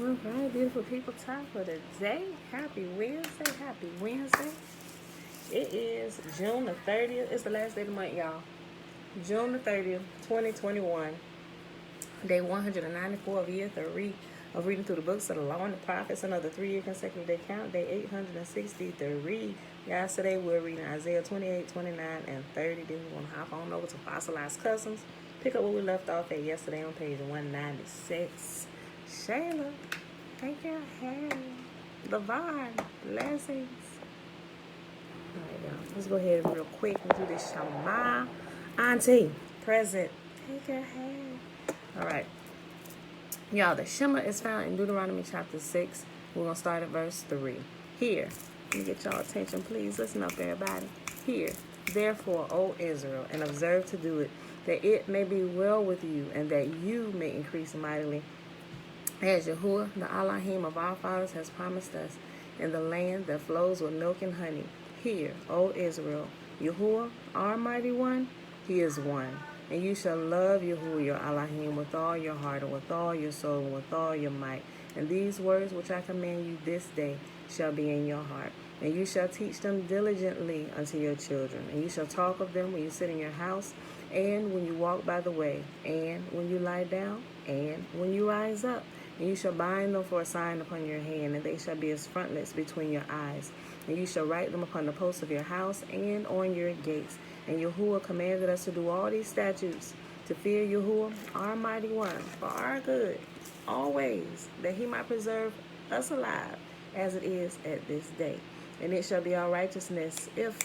All right, beautiful people, time for the day. Happy Wednesday. Happy Wednesday. It is June the 30th. It's the last day of the month, y'all. June the 30th, 2021. Day 194 of year 3 of reading through the books of the law and the prophets. Another 3-year consecutive day count. Day 863. Yesterday we were reading Isaiah 28, 29, and 30. Then we're going to hop on over to Fossilized Customs. Pick up where we left off at yesterday on page 196. Shayla, take your hand. Levon, blessings. Alright, y'all. Let's go ahead and real quick and do this Shema. Auntie, present. Take your hand. Alright. Y'all, the Shema is found in Deuteronomy chapter 6. We're going to start at verse 3. Here. Let me get y'all attention, please. Listen up, everybody. Hear, therefore, O Israel, and observe to do it, that it may be well with you, and that you may increase mightily, as Yahuwah, the Elohim of our fathers, has promised us, in the land that flows with milk and honey. Hear, O Israel, Yahuwah, our mighty one, he is one. And you shall love Yahuwah, your Elohim, with all your heart, and with all your soul, and with all your might. And these words which I command you this day shall be in your heart. And you shall teach them diligently unto your children. And you shall talk of them when you sit in your house, and when you walk by the way, and when you lie down, and when you rise up. And you shall bind them for a sign upon your hand, and they shall be as frontlets between your eyes. And you shall write them upon the posts of your house and on your gates. And Yahuwah commanded us to do all these statutes, to fear Yahuwah, our mighty one, for our good, always, that he might preserve us alive, as it is at this day. And it shall be our righteousness if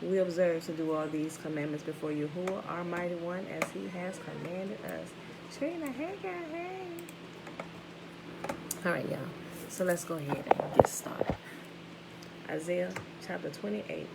we observe to do all these commandments before Yahuwah, our mighty one, as he has commanded us. Trina, hey, girl, hey. All right, y'all. So let's go ahead and get started. Isaiah chapter 28.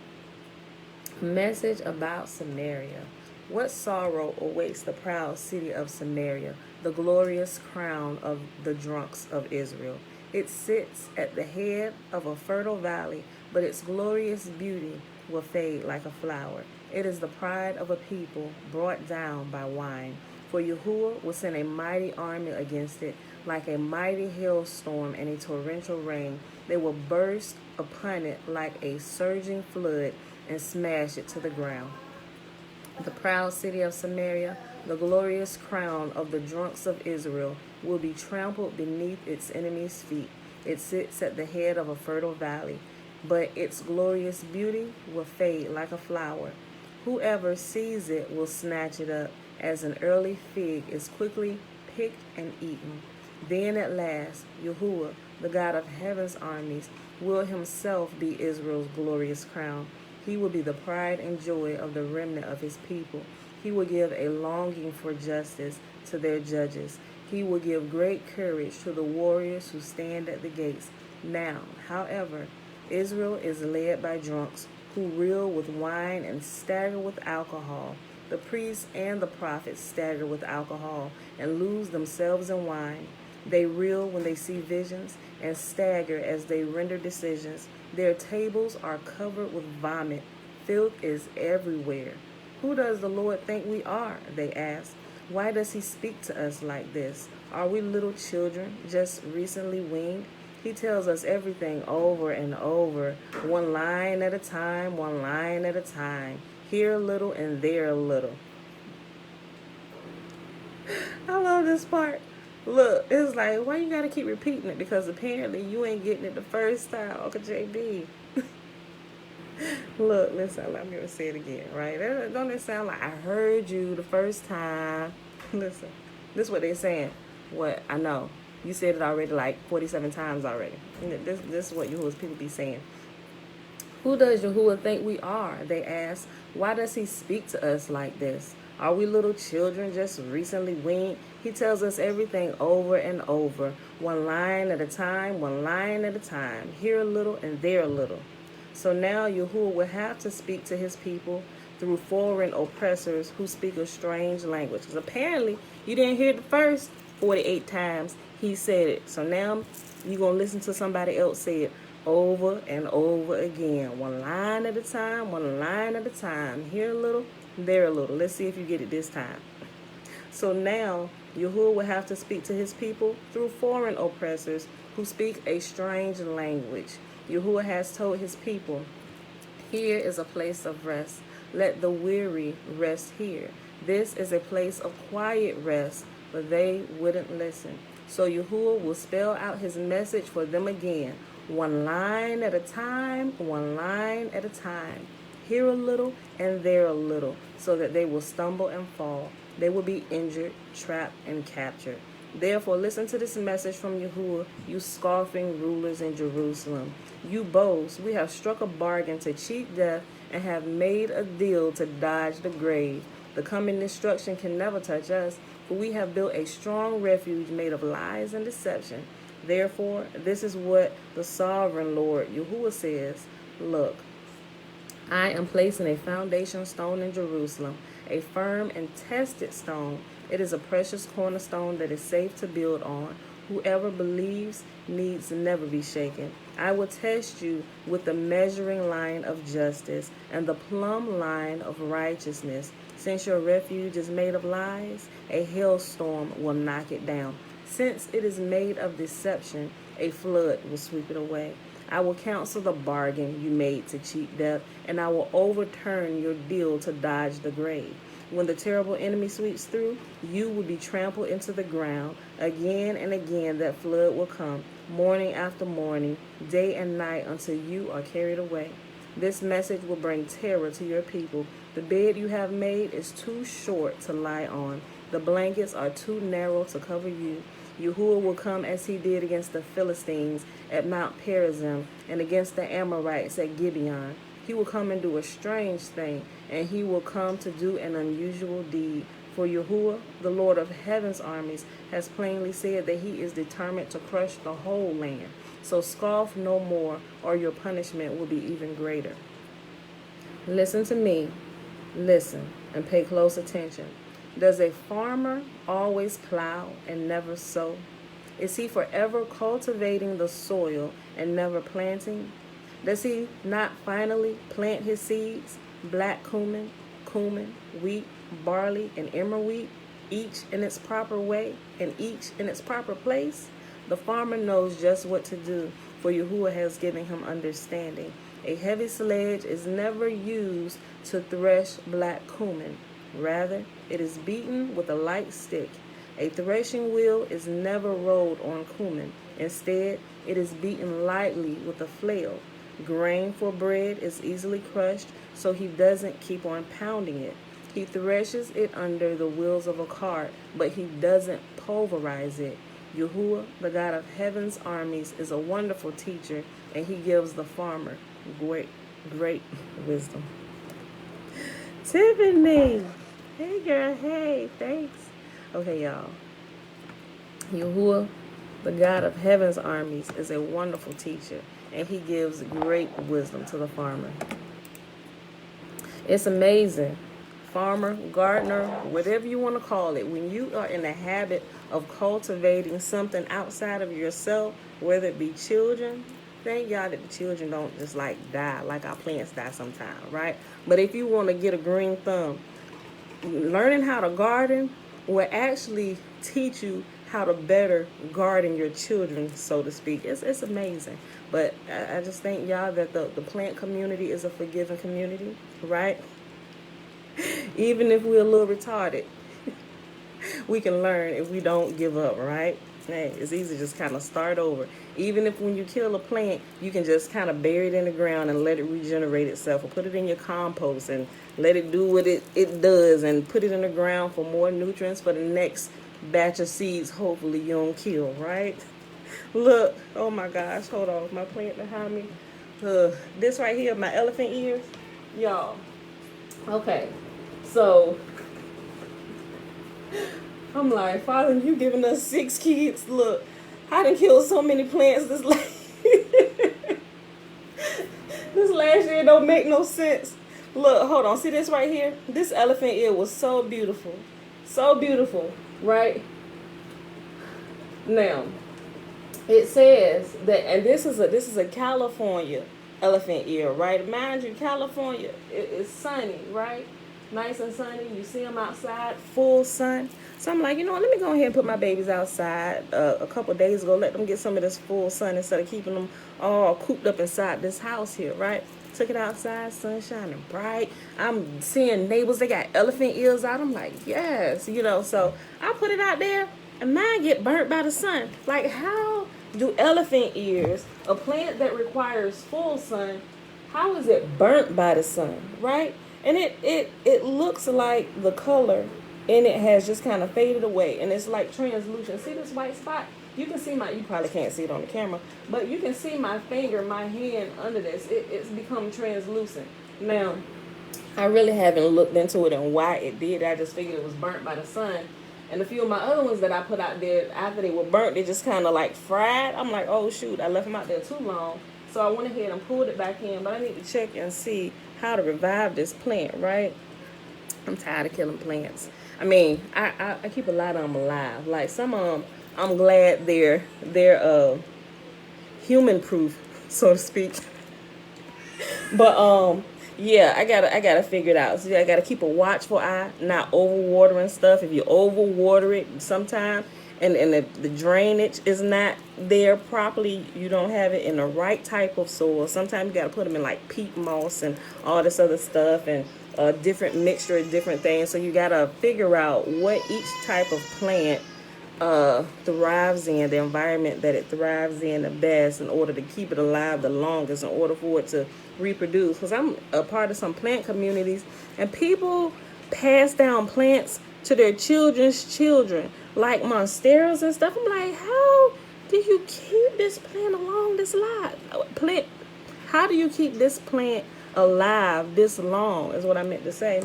Message about Samaria. What sorrow awaits the proud city of Samaria, the glorious crown of the drunks of Israel. It sits at the head of a fertile valley, but its glorious beauty will fade like a flower. It is the pride of a people brought down by wine. For Yahuwah will send a mighty army against it, like a mighty hailstorm and a torrential rain. They will burst upon it like a surging flood and smash it to the ground. The proud city of Samaria, the glorious crown of the drunks of Israel, will be trampled beneath its enemies' feet. It sits at the head of a fertile valley, but its glorious beauty will fade like a flower. Whoever sees it will snatch it up, as an early fig is quickly picked and eaten. Then at last, Yahuwah, the God of heaven's armies, will himself be Israel's glorious crown. He will be the pride and joy of the remnant of his people. He will give a longing for justice to their judges. He will give great courage to the warriors who stand at the gates. Now, however, Israel is led by drunks who reel with wine and stagger with alcohol. The priests and the prophets stagger with alcohol and lose themselves in wine. They reel when they see visions and stagger as they render decisions. Their tables are covered with vomit. Filth is everywhere. Who does the Lord think we are? They ask. Why does he speak to us like this? Are we little children just recently weaned? He tells us everything over and over, one line at a time, one line at a time. Here a little and there a little. I love this part. Look, it's like, why you gotta keep repeating it? Because apparently you ain't getting it the first time, Uncle JB. Look, listen, let me say it again, right? Don't it sound like I heard you the first time? Listen, this is what they're saying. What I know. You said it already like 47 times already. This is what Yahuwah's people be saying. Who does Yahuwah think we are? They ask. Why does he speak to us like this? Are we little children just recently weaned? He tells us everything over and over, one line at a time, one line at a time, here a little and there a little. So now Yahuwah will have to speak to his people through foreign oppressors who speak a strange language. Because apparently you didn't hear the first 48 times he said it. So now you're going to listen to somebody else say it over and over again. One line at a time, one line at a time. Here a little, there a little. Let's see if you get it this time. So now Yahuwah will have to speak to his people through foreign oppressors who speak a strange language. Yahuwah has told his people, here is a place of rest. Let the weary rest here. This is a place of quiet rest, but they wouldn't listen. So Yahuwah will spell out his message for them again, one line at a time, one line at a time. Here a little and there a little, so that they will stumble and fall. They will be injured, trapped, and captured. Therefore, listen to this message from Yahuwah, you scoffing rulers in Jerusalem. You boast, we have struck a bargain to cheat death and have made a deal to dodge the grave. The coming destruction can never touch us, for we have built a strong refuge made of lies and deception. Therefore, this is what the sovereign Lord Yahuwah says. Look, I am placing a foundation stone in Jerusalem, a firm and tested stone. It is a precious cornerstone that is safe to build on. Whoever believes needs never be shaken. I will test you with the measuring line of justice and the plumb line of righteousness. Since your refuge is made of lies, a hailstorm will knock it down. Since it is made of deception, a flood will sweep it away. I will cancel the bargain you made to cheat death, and I will overturn your deal to dodge the grave. When the terrible enemy sweeps through, you will be trampled into the ground. Again and again that flood will come, morning after morning, day and night, until you are carried away. This message will bring terror to your people. The bed you have made is too short to lie on. The blankets are too narrow to cover you. Yahuwah will come as he did against the Philistines at Mount Perazim and against the Amorites at Gibeon. He will come and do a strange thing, and he will come to do an unusual deed. For Yahuwah, the Lord of heaven's armies, has plainly said that he is determined to crush the whole land. So scoff no more, or your punishment will be even greater. Listen to me, listen, and pay close attention. Does a farmer always plow and never sow? Is he forever cultivating the soil and never planting? Does he not finally plant his seeds, black cumin, wheat, barley, and emmer wheat, each in its proper way and each in its proper place? The farmer knows just what to do, for Yahuwah has given him understanding. A heavy sledge is never used to thresh black cumin. Rather, it is beaten with a light stick. A threshing wheel is never rolled on cumin. Instead, it is beaten lightly with a flail. Grain for bread is easily crushed, so he doesn't keep on pounding it. He threshes it under the wheels of a cart, but he doesn't pulverize it. Yahuwah, the God of heaven's armies, is a wonderful teacher, and he gives the farmer great wisdom. Tiffany! Hey girl, hey, thanks. Okay, y'all. Yahuwah, the God of heaven's armies, is a wonderful teacher, and he gives great wisdom to the farmer. It's amazing. Farmer, gardener, whatever you want to call it, when you are in the habit of cultivating something outside of yourself, whether it be children, thank God that the children don't just like die like our plants die sometimes, right? But if you want to get a green thumb, learning how to garden will actually teach you how to better garden your children, so to speak. It's amazing. But I just thank y'all that the plant community is a forgiving community, right? Even if we're a little retarded, we can learn if we don't give up, right? Hey, it's easy to just kind of start over. Even if when you kill a plant, you can just kind of bury it in the ground and let it regenerate itself, or put it in your compost and let it do what it does, and put it in the ground for more nutrients for the next batch of seeds hopefully you don't kill, right? Look, oh my gosh, hold on, my plant behind me. This right here, my elephant ears, y'all. Okay, so I'm like, Father, you giving us 6 kids. Look, I done killed so many plants this last year. Don't make no sense. Look, hold on. See this right here? This elephant ear was so beautiful. So beautiful, right? Now, it says that, and this is a California elephant ear, right? Mind you, California, it's sunny, right? nice and sunny. You see them outside, full sun. So I'm like, you know what, let me go ahead and put my babies outside a couple of days ago. Let them get some of this full sun instead of keeping them all cooped up inside this house here, right? Took it outside, sun shining bright. I'm seeing neighbors, they got elephant ears out. I'm like, yes, you know. So I put it out there, and mine get burnt by the sun. Like, how do elephant ears, a plant that requires full sun, how is it burnt by the sun, right? And it looks like the color in it has just kind of faded away, and it's like translucent. See this white spot? You can see you probably can't see it on the camera, but you can see my finger, my hand under this. It's become translucent. Now, I really haven't looked into it and why it did. I just figured it was burnt by the sun. And a few of my other ones that I put out there, after they were burnt, they just kind of like fried. I'm like, oh shoot, I left them out there too long. So I went ahead and pulled it back in, but I need to check and see how to revive this plant, right? I'm tired of killing plants. I mean, I keep a lot of them alive. Like some of them, I'm glad they're human proof, so to speak. But yeah, I gotta figure it out. So I gotta keep a watchful eye, not overwatering stuff. If you overwater it sometime and the drainage is not there properly, you don't have it in the right type of soil. Sometimes you gotta put them in like peat moss and all this other stuff, and a different mixture of different things. So you gotta figure out what each type of plant thrives in, the environment that it thrives in the best, in order to keep it alive the longest, in order for it to reproduce. Because I'm a part of some plant communities, and people pass down plants to their children's children, like monsteras and stuff. I'm like, how do you keep this plant along this plant? How do you keep this plant alive this long, is what I meant to say.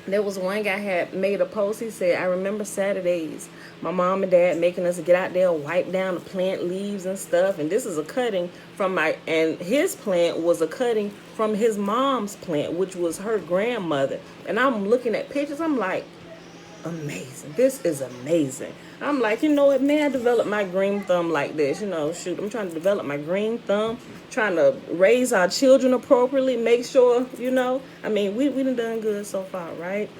There was one guy had made a post. He said, I remember Saturdays, my mom and dad making us get out there, wipe down the plant leaves and stuff. And this is a cutting from and his plant was a cutting from his mom's plant, which was her grandmother. And I'm looking at pictures. I'm like, amazing. This is amazing. I'm like, you know what, man, I developed my green thumb like this. You know, shoot, I'm trying to develop my green thumb, trying to raise our children appropriately, make sure, you know. I mean, we done good so far, right?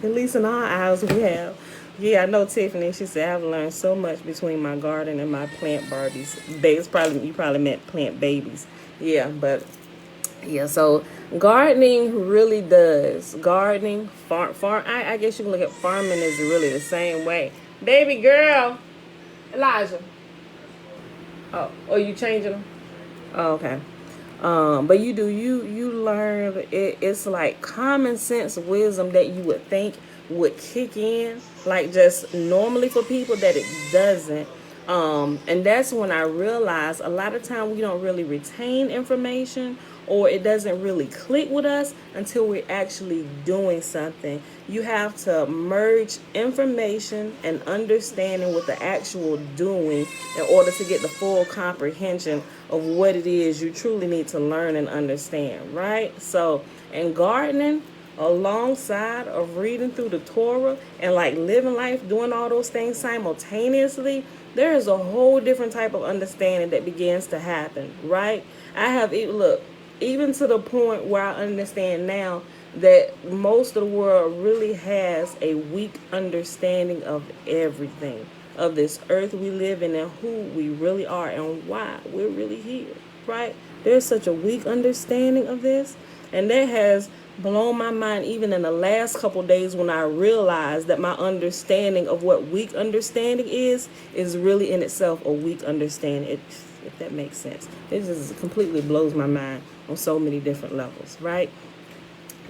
At least in our eyes we have. Yeah, I know Tiffany, she said, I've learned so much between my garden and my plant Barbies. You probably meant plant babies. Yeah, but yeah, so gardening really does. Gardening, farm. I guess you can look at farming as really the same way. Baby girl, Elijah. Oh, you changing them? Oh, okay. But you learn it's like common sense wisdom that you would think would kick in, like just normally for people, that it doesn't. And that's when I realized a lot of time we don't really retain information, or it doesn't really click with us until we're actually doing something. You have to merge information and understanding with the actual doing in order to get the full comprehension of what it is you truly need to learn and understand, right? So, in gardening, alongside of reading through the Torah and like living life, doing all those things simultaneously, there is a whole different type of understanding that begins to happen, right? Even to the point where I understand now that most of the world really has a weak understanding of everything, of this earth we live in and who we really are and why we're really here, right? There's such a weak understanding of this, and that has blown my mind even in the last couple days when I realized that my understanding of what weak understanding is really in itself a weak understanding, if that makes sense. It just completely blows my mind on so many different levels, right?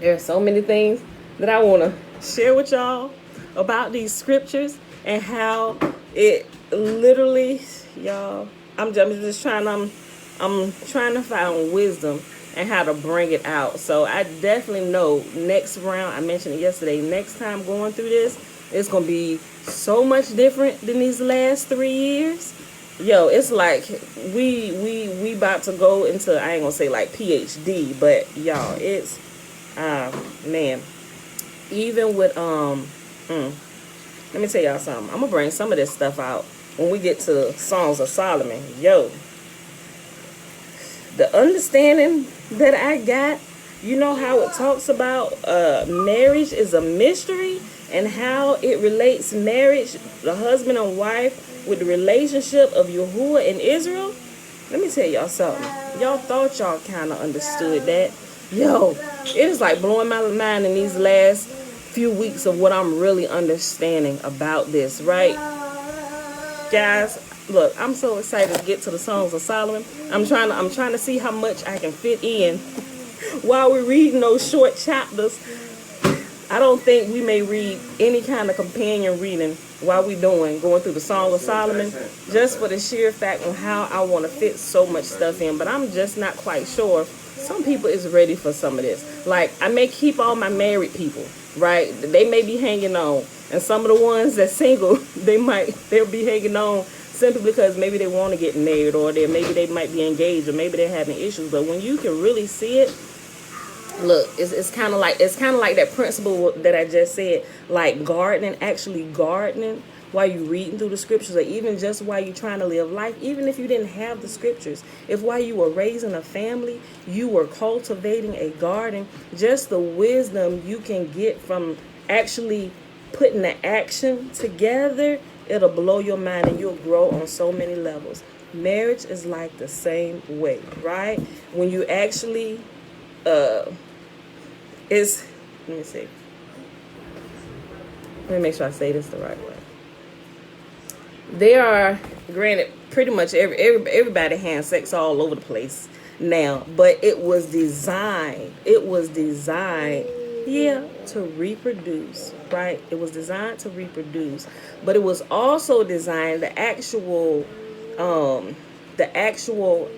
There are so many things that I want to share with y'all about these scriptures and how it literally, y'all, I'm trying to find wisdom and how to bring it out. So I definitely know next round, I mentioned it yesterday, next time going through this, it's going to be so much different than these last 3 years. Yo, it's like we about to go into, I ain't gonna say like PhD, but y'all, it's man, even with let me tell y'all something. I'm gonna bring some of this stuff out when we get to Songs of Solomon. Yo, the understanding that I got You know how it talks about marriage is a mystery and how it relates marriage, the husband and wife, with the relationship of Yahuwah and Israel? Let me tell y'all something. Y'all thought y'all kind of understood that. Yo, it is like blowing my mind in these last few weeks of what I'm really understanding about this, right? Guys, look, I'm so excited to get to the Songs of Solomon. I'm trying to see how much I can fit in while we're reading those short chapters. I don't think we may read any kind of companion reading while we're going through the Song of Solomon, just for the sheer fact of how I want to fit so much stuff in. But I'm just not quite sure. Some people is ready for some of this. Like, I may keep all my married people, right? They may be hanging on. And some of the ones that's single, they'll be hanging on simply because maybe they want to get married, or maybe they might be engaged, or maybe they're having issues. But when you can really see it, look, it's kind of like that principle that I just said, like actually gardening while you're reading through the scriptures, or even just while you're trying to live life. Even if you didn't have the scriptures, if while you were raising a family, you were cultivating a garden, just the wisdom you can get from actually putting the action together, it'll blow your mind and you'll grow on so many levels. Marriage is like the same way, right? When you actually let me see. Let me make sure I say this the right way. There are, granted, pretty much everybody has sex all over the place now, but it was designed, yeah, to reproduce, right? It was designed to reproduce, but it was also designed, the actual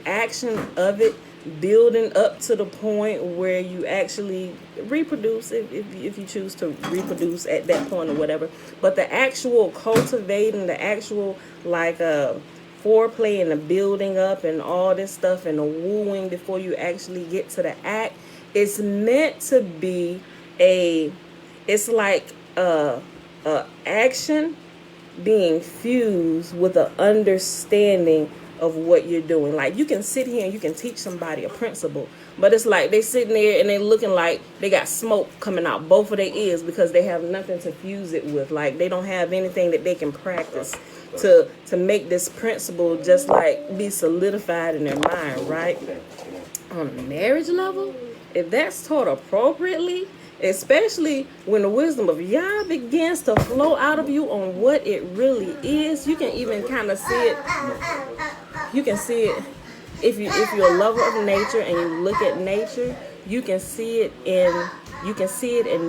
action of it, building up to the point where you actually reproduce, if you choose to reproduce at that point or whatever. But the actual cultivating, the actual foreplay and the building up and all this stuff and the wooing before you actually get to the act, it's meant to be it's like action being fused with an understanding of what you're doing. Like, you can sit here and you can teach somebody a principle, but it's like they sitting there and they looking like they got smoke coming out both of their ears because they have nothing to fuse it with. Like, they don't have anything that they can practice to make this principle just like be solidified in their mind, right? On a marriage level, if that's taught appropriately, especially when the wisdom of Yah begins to flow out of you on what it really is, you can even kind of see it. You can see it if you're a lover of nature and you look at nature, you can see it in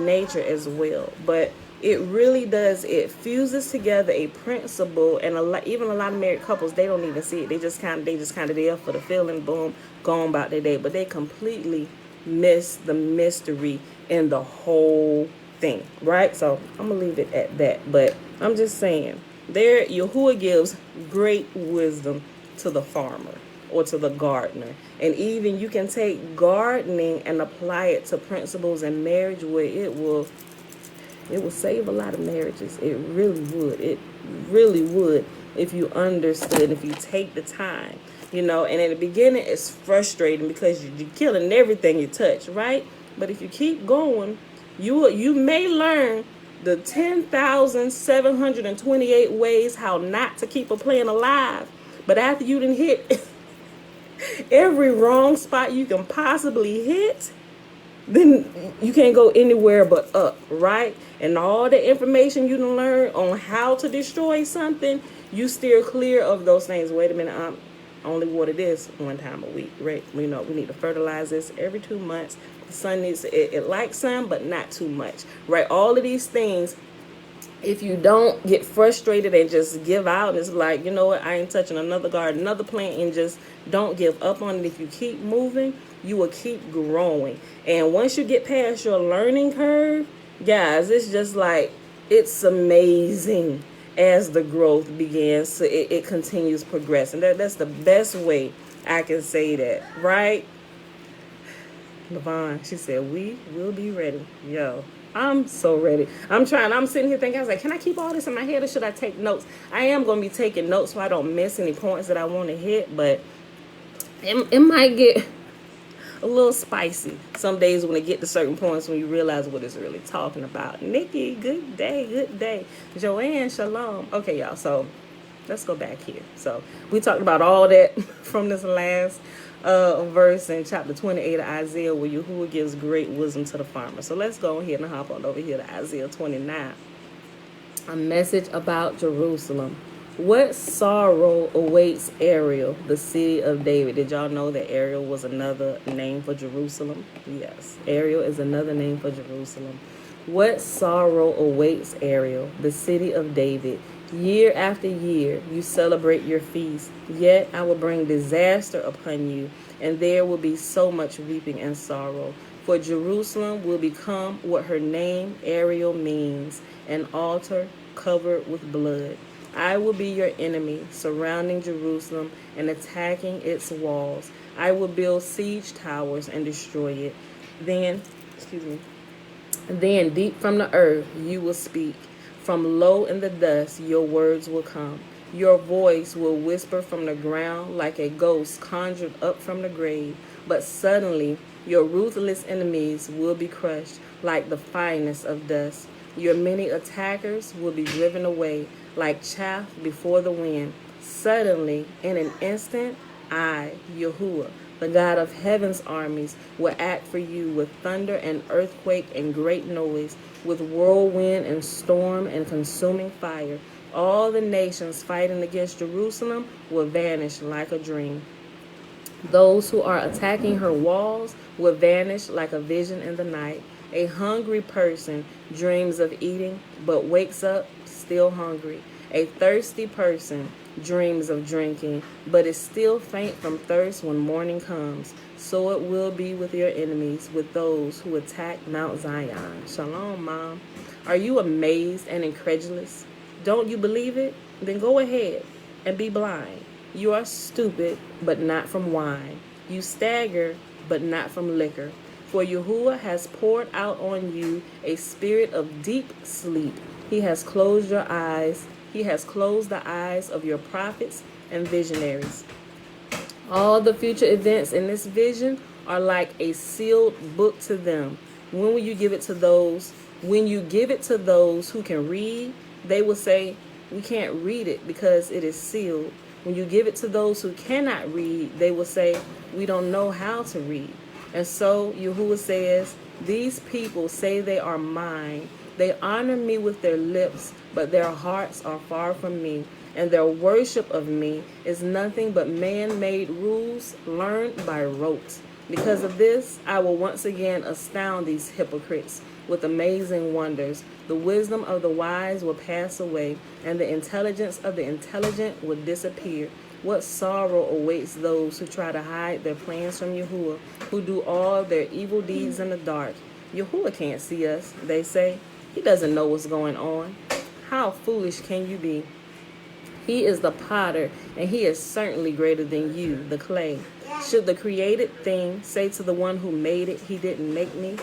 nature as well. But it really does, it fuses together a principle, and even a lot of married couples, they don't even see it. They just kind of there for the feeling, boom, gone about their day. But they completely miss the mystery in the whole thing, right? So I'm gonna leave it at that. But I'm just saying, Yahuwah gives great wisdom to the farmer or to the gardener. And even you can take gardening and apply it to principles in marriage, where it will save a lot of marriages. It really would. It really would, if you understood, if you take the time, And in the beginning, it's frustrating because you're killing everything you touch, right? But if you keep going, you may learn the 10,728 ways how not to keep a plant alive. But after you done hit every wrong spot you can possibly hit, then you can't go anywhere but up, right? And all the information you done learn on how to destroy something, you steer clear of those things. Wait a minute, I'm only water this one time a week, right? We need to fertilize this every 2 months. The sun needs it like sun, but not too much, right? All of these things, if you don't get frustrated and just give out, and it's like, you know what, I ain't touching another garden, another plant, and just don't give up on it. If you keep moving, you will keep growing. And once you get past your learning curve, guys, it's just like, it's amazing as the growth begins. So it continues progressing. That's the best way I can say that, right? Levon, she said, we will be ready. Yo, I'm so ready. I'm sitting here thinking, I was like, can I keep all this in my head or should I take notes? I am going to be taking notes so I don't miss any points that I want to hit, but it might get a little spicy. Some days when it get to certain points when you realize what it's really talking about. Nikki, good day, good day. Joanne, shalom. Okay, y'all, so let's go back here. So we talked about all that from this last verse in chapter 28 of Isaiah, where Yahuwah gives great wisdom to the farmer. So let's go ahead and hop on over here to Isaiah 29. A message about Jerusalem. What sorrow awaits Ariel, the city of David? Did y'all know that Ariel was another name for Jerusalem? Yes, Ariel is another name for Jerusalem. What sorrow awaits Ariel, the city of David? Year after year you celebrate your feast, yet I will bring disaster upon you, and there will be so much weeping and sorrow. For Jerusalem will become what her name Ariel means, an altar covered with blood. I will be your enemy, surrounding Jerusalem and attacking its walls. I will build siege towers and destroy it. Then deep from the earth you will speak. From low in the dust your words will come. Your voice will whisper from the ground like a ghost conjured up from the grave. But suddenly your ruthless enemies will be crushed like the finest of dust. Your many attackers will be driven away like chaff before the wind. Suddenly, in an instant, I, Yahuwah, the God of heaven's armies, will act for you with thunder and earthquake and great noise, with whirlwind and storm and consuming fire. All the nations fighting against Jerusalem will vanish like a dream. Those who are attacking her walls will vanish like a vision in the night. A hungry person dreams of eating, but wakes up still hungry. A thirsty person dreams of drinking, but is still faint from thirst when morning comes. So it will be with your enemies, with those who attack Mount Zion. Shalom, Mom. Are you amazed and incredulous? Don't you believe it? Then go ahead and be blind. You are stupid, but not from wine. You stagger, but not from liquor. For Yahuwah has poured out on you a spirit of deep sleep. He has closed your eyes. He has closed the eyes of your prophets and visionaries. All the future events in this vision are like a sealed book to them. When will you give it to those? When you give it to those who can read, they will say, we can't read it because it is sealed. When you give it to those who cannot read, they will say, we don't know how to read. And so Yahuwah says, these people say they are mine. They honor me with their lips, but their hearts are far from me. And their worship of me is nothing but man-made rules learned by rote. Because of this, I will once again astound these hypocrites with amazing wonders. The wisdom of the wise will pass away, and the intelligence of the intelligent will disappear. What sorrow awaits those who try to hide their plans from Yahuwah, who do all their evil deeds in the dark. Yahuwah can't see us, they say. He doesn't know what's going on. How foolish can you be? He is the potter, and he is certainly greater than you, the clay. Should the created thing say to the one who made it, he didn't make me?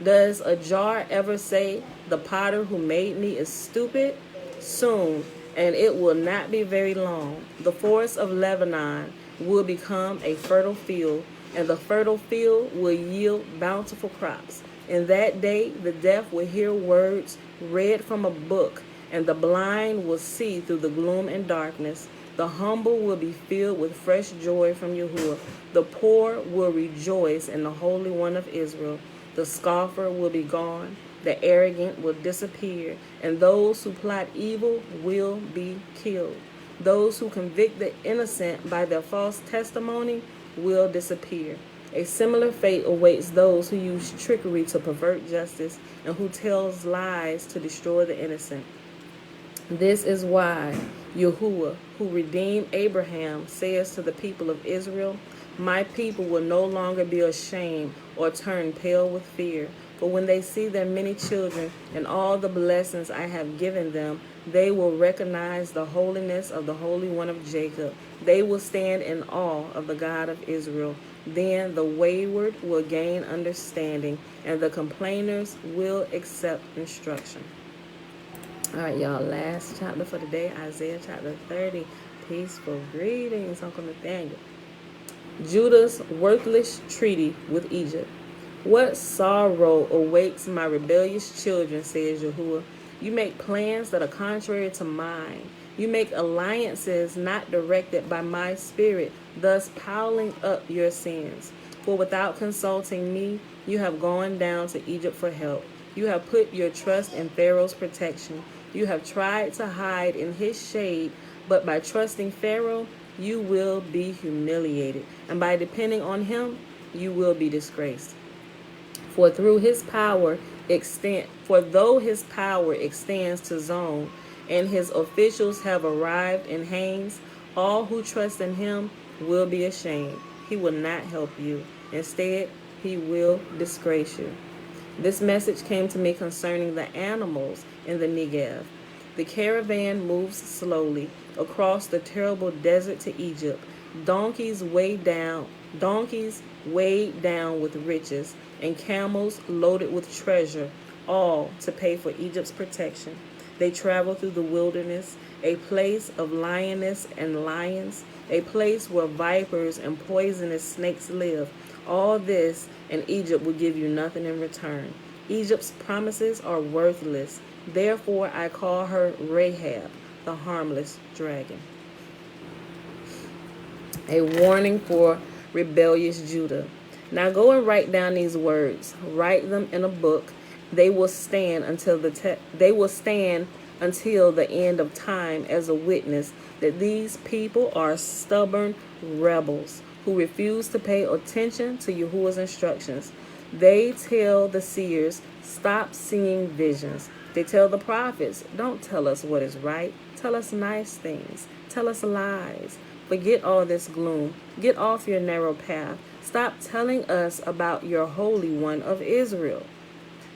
Does a jar ever say, the potter who made me is stupid? Soon, and it will not be very long, the forest of Lebanon will become a fertile field, and the fertile field will yield bountiful crops. In that day, the deaf will hear words read from a book, and the blind will see through the gloom and darkness. The humble will be filled with fresh joy from Yahuwah. The poor will rejoice in the Holy One of Israel. The scoffer will be gone. The arrogant will disappear. And those who plot evil will be killed. Those who convict the innocent by their false testimony will disappear. A similar fate awaits those who use trickery to pervert justice and who tells lies to destroy the innocent. This is why Yahuwah, who redeemed Abraham, says to the people of Israel, my people will no longer be ashamed or turn pale with fear. For when they see their many children and all the blessings I have given them, they will recognize the holiness of the Holy One of Jacob. They will stand in awe of the God of Israel. Then the wayward will gain understanding, and the complainers will accept instruction. All right, y'all, last chapter for today, Isaiah chapter 30. Peaceful greetings, Uncle Nathaniel. Judah's worthless treaty with Egypt. What sorrow awaits my rebellious children, says Yahuwah. You make plans that are contrary to mine. You make alliances not directed by my spirit, thus piling up your sins. For without consulting me, you have gone down to Egypt for help. You have put your trust in Pharaoh's protection. You have tried to hide in his shade, but by trusting Pharaoh, you will be humiliated, and by depending on him, you will be disgraced. For though his power extends to Zone, and his officials have arrived in Hanes, all who trust in him will be ashamed. He will not help you. Instead, he will disgrace you. This message came to me concerning the animals in the Negev. The caravan moves slowly across the terrible desert to Egypt. Donkeys weighed down with riches, and camels loaded with treasure, all to pay for Egypt's protection. They travel through the wilderness, a place of lioness and lions, a place where vipers and poisonous snakes live. All this, and Egypt will give you nothing in return. Egypt's promises are worthless. Therefore, I call her Rahab, the harmless dragon. A warning for rebellious Judah. Now go and write down these words. Write them in a book. They will stand until the end of time as a witness that these people are stubborn rebels who refuse to pay attention to Yahuwah's instructions. They tell the seers, stop seeing visions. They tell the prophets, don't tell us what is right. Tell us nice things. Tell us lies. Forget all this gloom. Get off your narrow path. Stop telling us about your Holy One of Israel.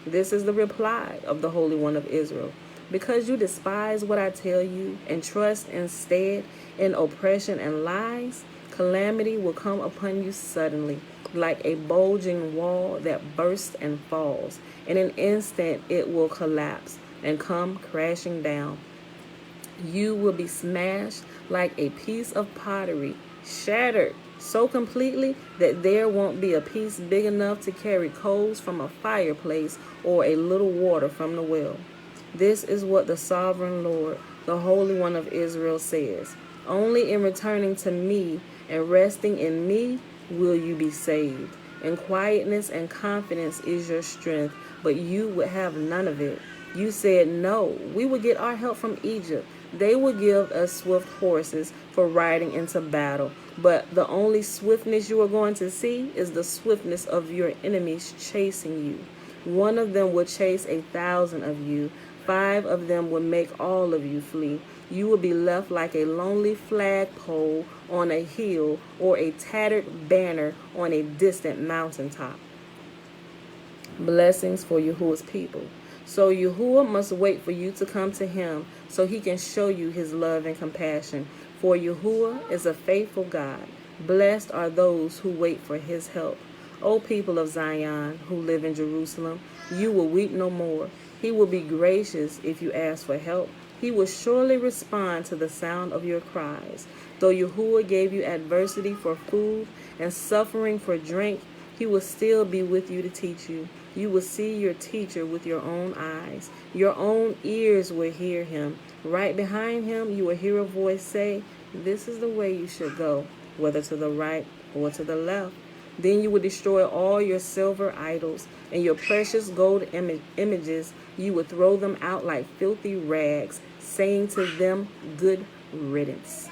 This is the reply of the Holy One of Israel. Because you despise what I tell you and trust instead in oppression and lies, calamity will come upon you suddenly, like a bulging wall that bursts and falls. In an instant it will collapse and come crashing down. You will be smashed like a piece of pottery, shattered so completely that there won't be a piece big enough to carry coals from a fireplace or a little water from the well. This is what the sovereign Lord, the Holy One of Israel, says. Only in returning to me and resting in me will you be saved. In quietness and confidence is your strength, but you would have none of it. You said, no, we will get our help from Egypt. They will give us swift horses for riding into battle. But the only swiftness you are going to see is the swiftness of your enemies chasing you. One of them will chase 1,000 of you. 5 of them will make all of you flee. You will be left like a lonely flagpole on a hill or a tattered banner on a distant mountaintop. Blessings for Yahuwah's people. So Yahuwah must wait for you to come to him so he can show you his love and compassion. For Yahuwah is a faithful God. Blessed are those who wait for his help. O people of Zion who live in Jerusalem, you will weep no more. He will be gracious if you ask for help. He will surely respond to the sound of your cries. Though Yahuwah gave you adversity for food and suffering for drink, he will still be with you to teach you. You will see your teacher with your own eyes. Your own ears will hear him. Right behind him, you will hear a voice say, this is the way you should go, whether to the right or to the left. Then you will destroy all your silver idols and your precious gold images. You will throw them out like filthy rags, saying to them, good riddance.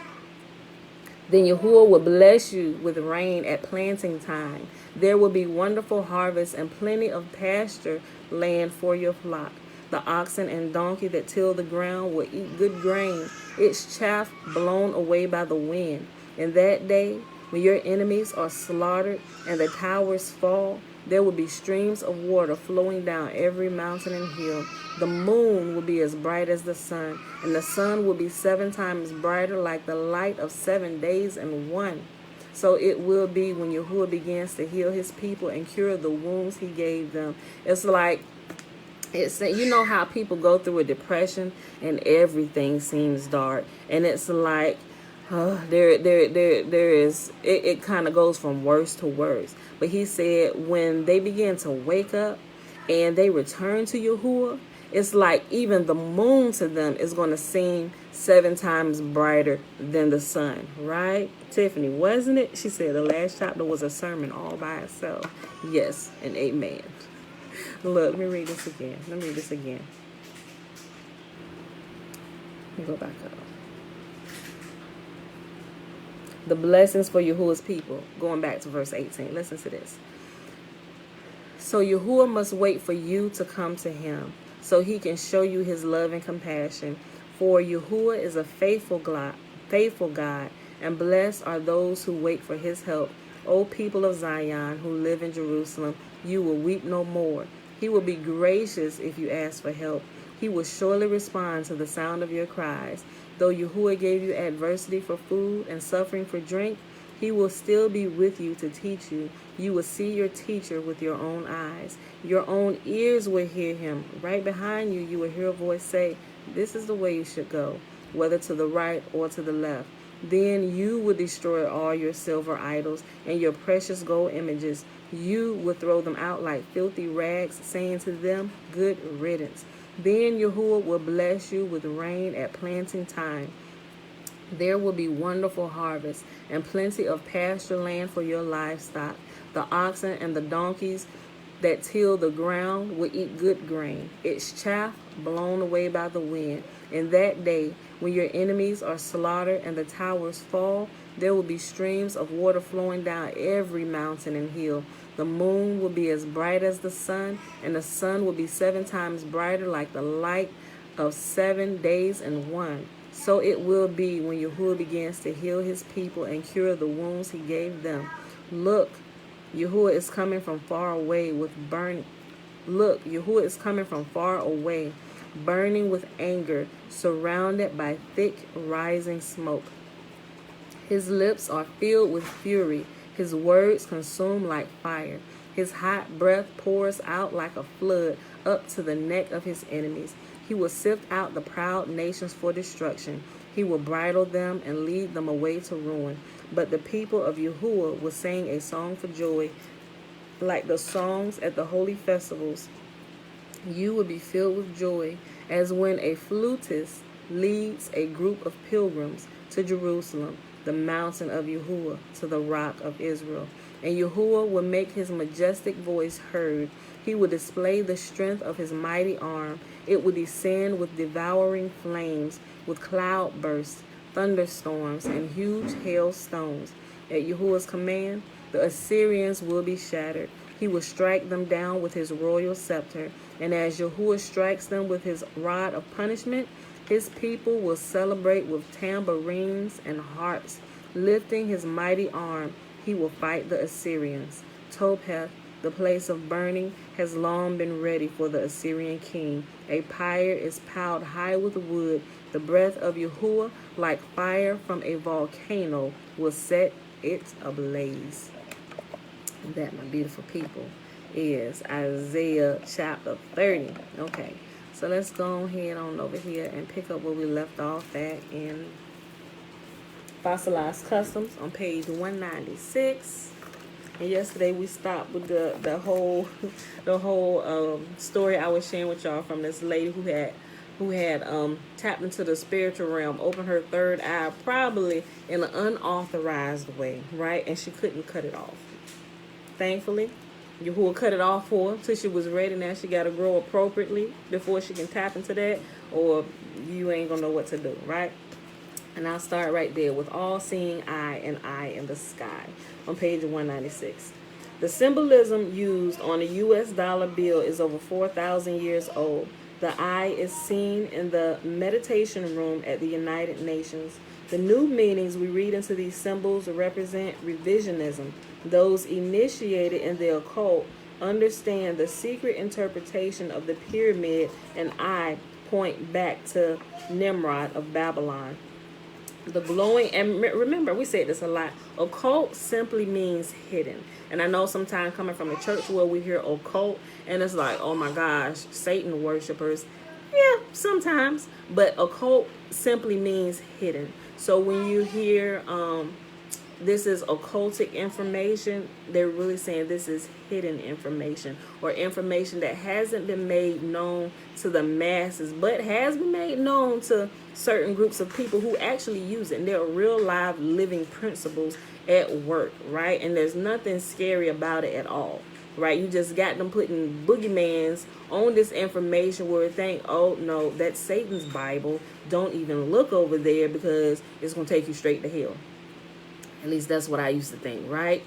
Then Yahuwah will bless you with rain at planting time. There will be wonderful harvests and plenty of pasture land for your flock. The oxen and donkey that till the ground will eat good grain, its chaff blown away by the wind. In that day, when your enemies are slaughtered and the towers fall, there will be streams of water flowing down every mountain and hill. The moon will be as bright as the sun, and the sun will be 7 times brighter, like the light of 7 days in one. So it will be when Yahuwah begins to heal his people and cure the wounds he gave them. It's like, you know how people go through a depression and everything seems dark. And it's like There is, it kind of goes from worse to worse. But he said when they begin to wake up and they return to Yahuwah, it's like even the moon to them is going to seem 7 times brighter than the sun, right? Tiffany, wasn't it? She said the last chapter was a sermon all by itself. Yes, and amen. Look, let me read this again. Let me read this again. Let me go back up. The blessings for Yahuwah's people. Going back to verse 18. Listen to this. So Yahuwah must wait for you to come to him, so he can show you his love and compassion. For Yahuwah is a faithful God, and blessed are those who wait for his help. O people of Zion who live in Jerusalem, you will weep no more. He will be gracious if you ask for help. He will surely respond to the sound of your cries. Though Yahuwah gave you adversity for food and suffering for drink, he will still be with you to teach you. You will see your teacher with your own eyes. Your own ears will hear him. Right behind you, you will hear a voice say, "This is the way you should go," whether to the right or to the left. Then you will destroy all your silver idols and your precious gold images. You will throw them out like filthy rags, saying to them, "Good riddance." Then Yahuwah will bless you with rain at planting time. There will be wonderful harvest and plenty of pasture land for your livestock. The oxen and the donkeys that till the ground will eat good grain, its chaff blown away by the wind. In that day, when your enemies are slaughtered and the towers fall, there will be streams of water flowing down every mountain and hill. The moon will be as bright as the sun, and the sun will be 7 times brighter, like the light of 7 days in one. So it will be when Yahuwah begins to heal his people and cure the wounds he gave them. Look, Yahuwah is coming from far away with burning. Look, Yahuwah is coming from far away, burning with anger, surrounded by thick rising smoke. His lips are filled with fury. His words consume like fire. His hot breath pours out like a flood up to the neck of his enemies. He will sift out the proud nations for destruction. He will bridle them and lead them away to ruin. But the people of Yahuwah will sing a song for joy, like the songs at the holy festivals. You will be filled with joy, as when a flutist leads a group of pilgrims to Jerusalem, the mountain of Yahuwah, to the rock of Israel. And Yahuwah will make his majestic voice heard. He will display the strength of his mighty arm. It will descend with devouring flames, with cloud bursts, thunderstorms, and huge hailstones. At Yahuwah's command, the Assyrians will be shattered. He will strike them down with his royal scepter. And as Yahuwah strikes them with his rod of punishment, his people will celebrate with tambourines and harps. Lifting his mighty arm, he will fight the Assyrians. Topheth, the place of burning, has long been ready for the Assyrian king. A pyre is piled high with wood. The breath of Yahuwah, like fire from a volcano, will set it ablaze. That, my beautiful people, is Isaiah chapter 30. Okay, so let's go ahead on over here and pick up where we left off at in Fossilized Customs on page 196. And yesterday we stopped with the whole story I was sharing with y'all from this lady who had tapped into the spiritual realm, opened her third eye, probably in an unauthorized way, right? And she couldn't cut it off. Thankfully, Yahuwah cut it off for her till she was ready. Now she got to grow appropriately before she can tap into that, or you ain't gonna know what to do, right? And I'll start right there with all-seeing eye and eye in the sky on page 196. The symbolism used on a U.S. dollar bill is over 4,000 years old. The eye is seen in the meditation room at the United Nations. The new meanings we read into these symbols represent revisionism. Those initiated in the occult understand the secret interpretation of the pyramid and eye point back to Nimrod of Babylon. The glowing, and remember, we said this a lot, occult simply means hidden. And I know sometimes coming from a church where we hear occult, and it's like, oh my gosh, Satan worshipers. Yeah, sometimes. But occult simply means hidden. So when you hear this is occultic information, they're really saying this is hidden information, or information that hasn't been made known to the masses, but has been made known to certain groups of people who actually use it. And there are real live living principles at work, right? And there's nothing scary about it at all, right? You just got them putting boogeymans on this information where we think, oh no, that's Satan's Bible. Don't even look over there because it's going to take you straight to hell. At least that's what I used to think, right?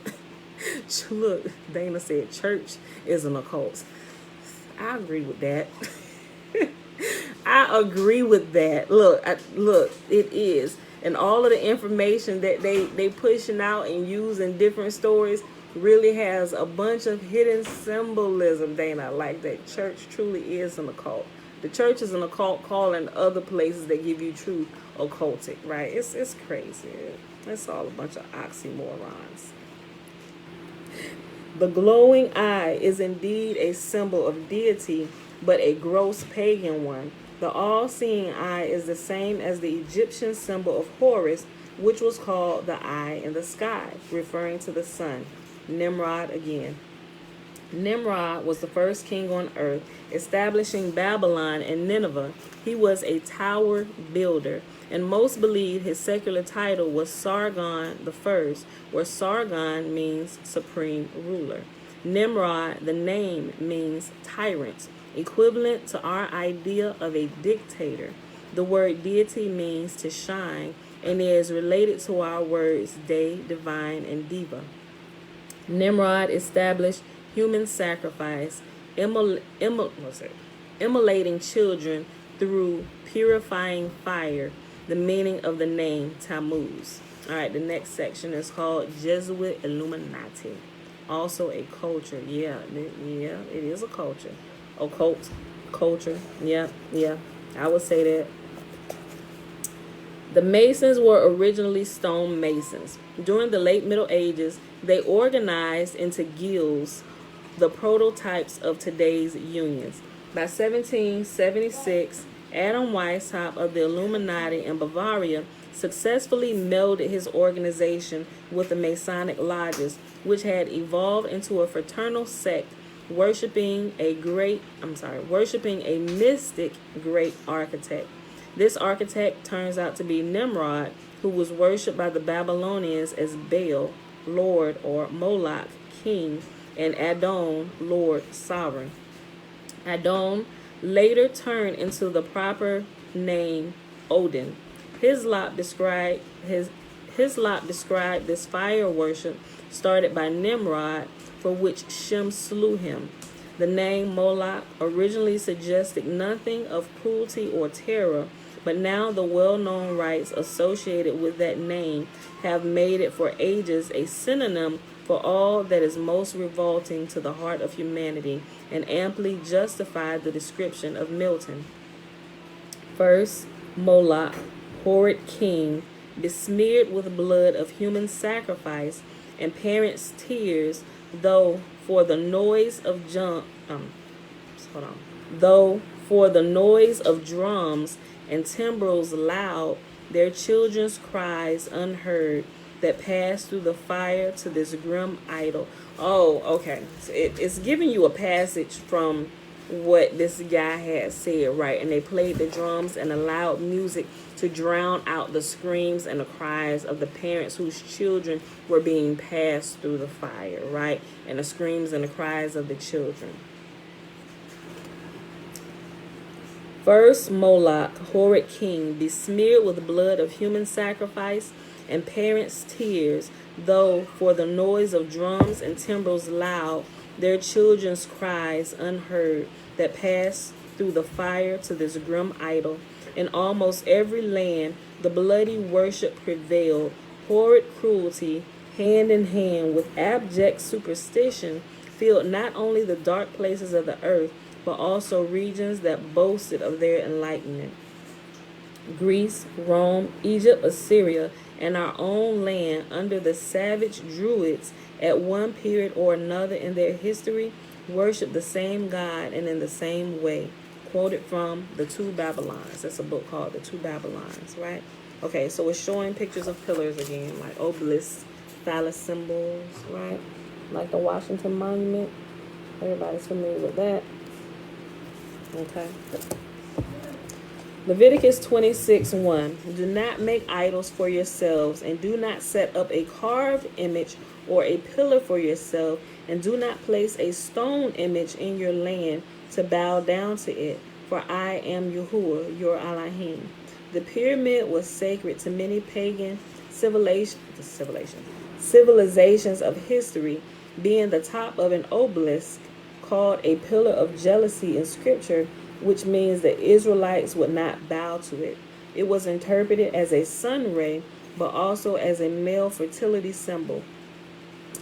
Look, Dana said church is an occult. I agree with that. I agree with that. Look, it is. And all of the information that they pushing out and use in different stories really has a bunch of hidden symbolism, Dana. Like that church truly is an occult. The church is an occult calling other places that give you truth occultic, right? It's crazy. It's all a bunch of oxymorons. The glowing eye is indeed a symbol of deity, but a gross pagan one. The all-seeing eye is the same as the Egyptian symbol of Horus, which was called the eye in the sky, referring to the sun. Nimrod again. Nimrod was the first king on earth, establishing Babylon and Nineveh. He was a tower builder, and most believe his secular title was Sargon I, where Sargon means supreme ruler. Nimrod, the name, means tyrant, equivalent to our idea of a dictator. The word deity means to shine, and is related to our words day, divine, and diva. Nimrod established human sacrifice, immolating children through purifying fire, the meaning of the name Tammuz. All right, the next section is called Jesuit Illuminati. Also a culture. Yeah, it is a culture. Occult culture. Yeah, I would say that. The Masons were originally stone masons. During the late Middle Ages, they organized into guilds, the prototypes of today's unions. By 1776, Adam Weishaupt of the Illuminati in Bavaria successfully melded his organization with the Masonic lodges, which had evolved into a fraternal sect worshiping a mystic great architect. This architect turns out to be Nimrod, who was worshipped by the Babylonians as Baal, Lord, or Moloch, king, and Adon, Lord, sovereign. Adon later turned into the proper name Odin. Hislop described this fire worship started by Nimrod, for which Shem slew him. The name Moloch originally suggested nothing of cruelty or terror, but now the well-known rites associated with that name have made it for ages a synonym for all that is most revolting to the heart of humanity, and amply justified the description of Milton. First, Moloch, horrid king, besmeared with blood of human sacrifice and parents' tears, though for the noise of drums and timbrels loud, their children's cries unheard, that passed through the fire to this grim idol. Oh, okay. So it's giving you a passage from what this guy had said, right? And they played the drums and the loud music to drown out the screams and the cries of the parents whose children were being passed through the fire, right? And the screams and the cries of the children. First, Moloch, horrid king, besmeared with blood of human sacrifice and parents' tears, though for the noise of drums and timbrels loud, their children's cries unheard, that passed through the fire to this grim idol. In almost every land, the bloody worship prevailed, horrid cruelty, hand in hand with abject superstition, filled not only the dark places of the earth, but also regions that boasted of their enlightenment. Greece, Rome, Egypt, Assyria, and our own land under the savage Druids at one period or another in their history worship the same God and in the same way. Quoted from The Two Babylons. That's a book called The Two Babylons, right? Okay, so it's showing pictures of pillars again, like obelisks, phallus symbols, right? Like the Washington Monument. Everybody's familiar with that. Okay. Leviticus 26:1. Do not make idols for yourselves, and do not set up a carved image or a pillar for yourself, and do not place a stone image in your land to bow down to it, for I am Yahuwah, your Elohim. The pyramid was sacred to many pagan civilizations of history, being the top of an obelisk called a pillar of jealousy in scripture, which means the Israelites would not bow to it. It was interpreted as a sun ray, but also as a male fertility symbol.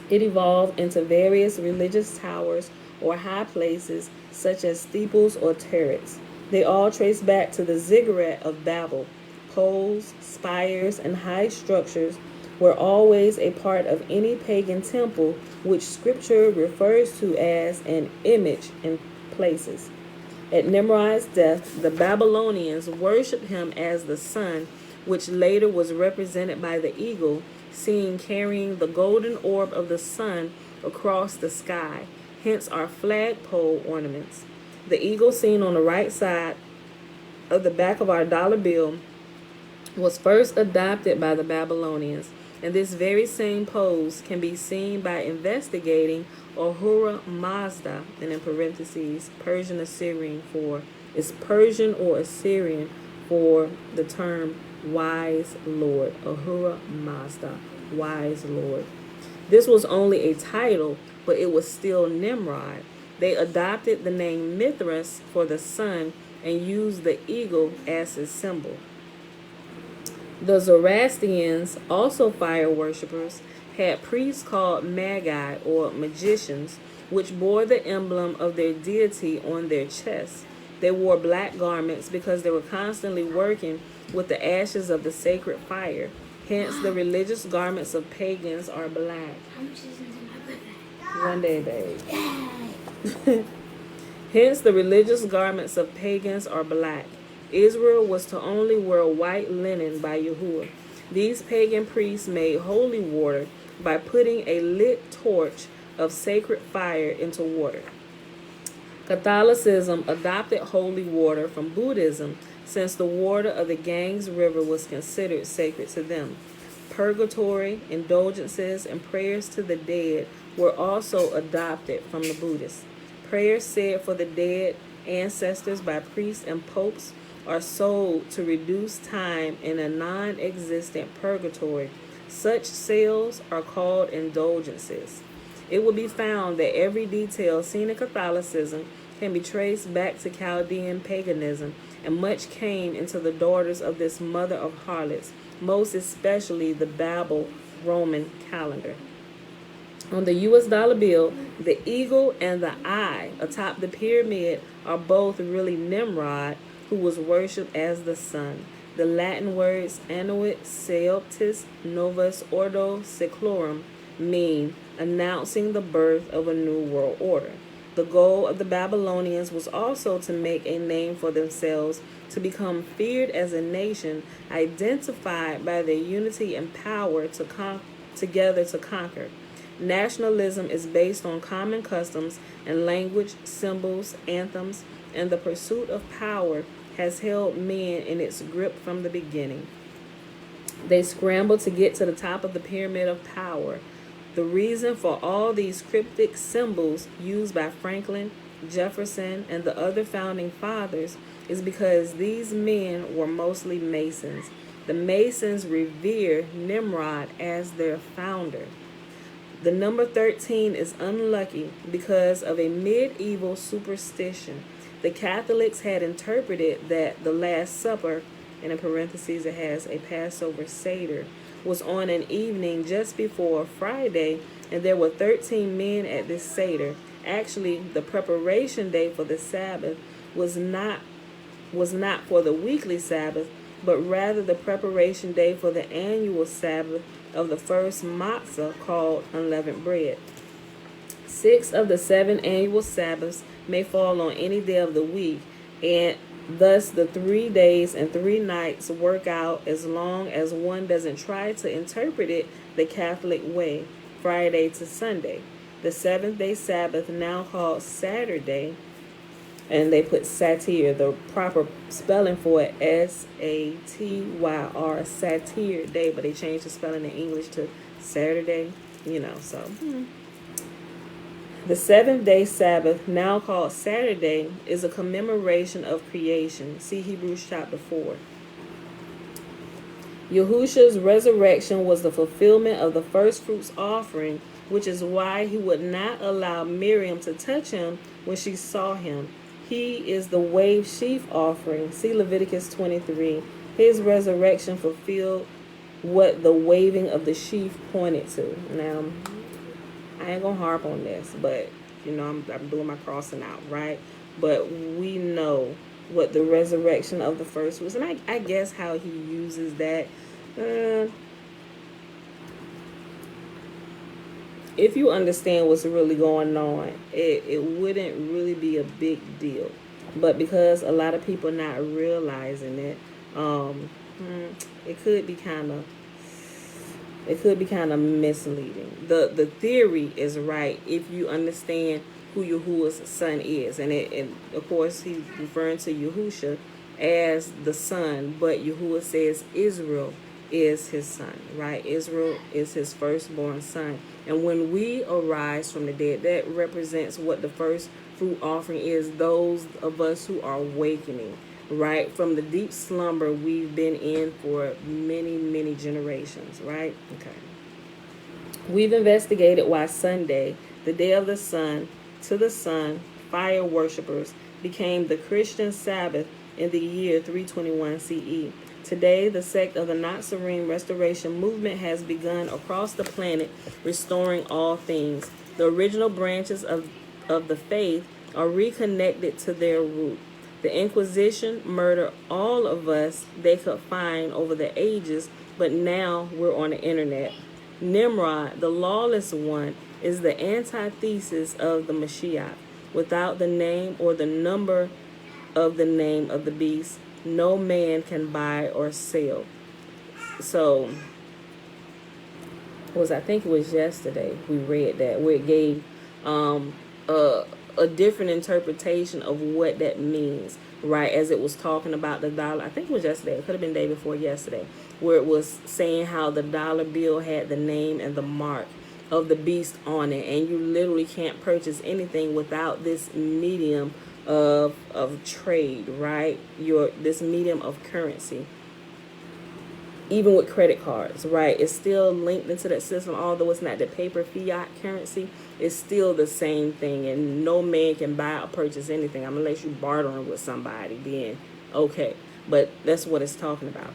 It evolved into various religious towers or high places, such as steeples or turrets. They all trace back to the ziggurat of Babel. Poles, spires, and high structures were always a part of any pagan temple, which scripture refers to as an image in places. At Nimrod's death, the Babylonians worshipped him as the sun, which later was represented by the eagle, seen carrying the golden orb of the sun across the sky, hence our flagpole ornaments. The eagle seen on the right side of the back of our dollar bill was first adopted by the Babylonians, and this very same pose can be seen by investigating Ahura Mazda, and in parentheses, Persian Assyrian for, is Persian or Assyrian for the term wise Lord. Ahura Mazda, wise Lord. This was only a title, but it was still Nimrod. They adopted the name Mithras for the sun and used the eagle as his symbol. The Zoroastrians, also fire worshippers, had priests called magi or magicians, which bore the emblem of their deity on their chests. They wore black garments because they were constantly working with the ashes of the sacred fire. Hence, the religious garments of pagans are black. One day, babe. Hence, the religious garments of pagans are black. Israel was to only wear white linen by Yahuwah. These pagan priests made holy water by putting a lit torch of sacred fire into water. Catholicism adopted holy water from Buddhism, since the water of the Ganges River was considered sacred to them. Purgatory, indulgences, and prayers to the dead were also adopted from the Buddhists. Prayers said for the dead ancestors by priests and popes are sold to reduce time in a non-existent purgatory. Such sales are called indulgences. It will be found that every detail seen in Catholicism can be traced back to Chaldean paganism, and much came into the daughters of this mother of harlots, most especially the Babel Roman calendar. On the U.S. dollar bill, the eagle and the eye atop the pyramid are both really Nimrod, who was worshipped as the sun. The Latin words annuit seoptis novus ordo seclorum mean announcing the birth of a new world order. The goal of the Babylonians was also to make a name for themselves, to become feared as a nation, identified by their unity and power together to conquer. Nationalism is based on common customs and language, symbols, anthems, and the pursuit of power has held men in its grip from the beginning. They scrambled to get to the top of the pyramid of power. The reason for all these cryptic symbols used by Franklin, Jefferson, and the other founding fathers is because these men were mostly Masons. The Masons revere Nimrod as their founder. The number 13 is unlucky because of a medieval superstition. The Catholics had interpreted that the Last Supper, and in parentheses it has a Passover Seder, was on an evening just before Friday, and there were 13 men at this Seder. Actually, the preparation day for the Sabbath was not for the weekly Sabbath, but rather the preparation day for the annual Sabbath of the first matzah called unleavened bread. 6 of the 7 annual Sabbaths may fall on any day of the week, and Thus, the 3 days and 3 nights work out as long as one doesn't try to interpret it the Catholic way, Friday to Sunday. The seventh day Sabbath, now called Saturday, and they put satyr, the proper spelling for it, Satyr, satyr day, but they changed the spelling in English to Saturday, so. The seventh day Sabbath, now called Saturday, is a commemoration of creation. See Hebrews chapter 4. Yahusha's resurrection was the fulfillment of the first fruits offering, which is why he would not allow Miriam to touch him when she saw him. He is the wave sheaf offering. See Leviticus 23. His resurrection fulfilled what the waving of the sheaf pointed to. Now, I ain't gonna harp on this, but I'm doing my crossing out, right? But we know what the resurrection of the first was, and I guess how he uses that. If you understand what's really going on, it wouldn't really be a big deal. But because a lot of people not realizing it, it could be kind of misleading. The theory is right if you understand who Yahuwah's son is, and of course he's referring to Yahusha as the son, but Yahuwah says Israel is his son, right? Israel is his firstborn son. And when we arise from the dead, that represents what the first fruit offering is, those of us who are awakening, right? From the deep slumber we've been in for many, many generations, right? Okay. We've investigated why Sunday, the day of the sun, to the sun, fire worshippers, became the Christian Sabbath in the year 321 CE. Today, the sect of the Nazarene Restoration Movement has begun across the planet, restoring all things. The original branches of the faith are reconnected to their root. The Inquisition murdered all of us they could find over the ages, but now we're on the internet. Nimrod, the lawless one, is the antithesis of the Mashiach. Without the name or the number of the name of the beast, no man can buy or sell. So, I think it was yesterday we read that, where it gave a different interpretation of what that means, right? As it was talking about the dollar, I think it was yesterday, it could have been the day before yesterday, where it was saying how the dollar bill had the name and the mark of the beast on it, and you literally can't purchase anything without this medium of trade, right? This medium of currency. Even with credit cards, right? It's still linked into that system, although it's not the paper fiat currency. It's still the same thing, and no man can buy or purchase anything unless you bartering with somebody. Then okay, but that's what it's talking about.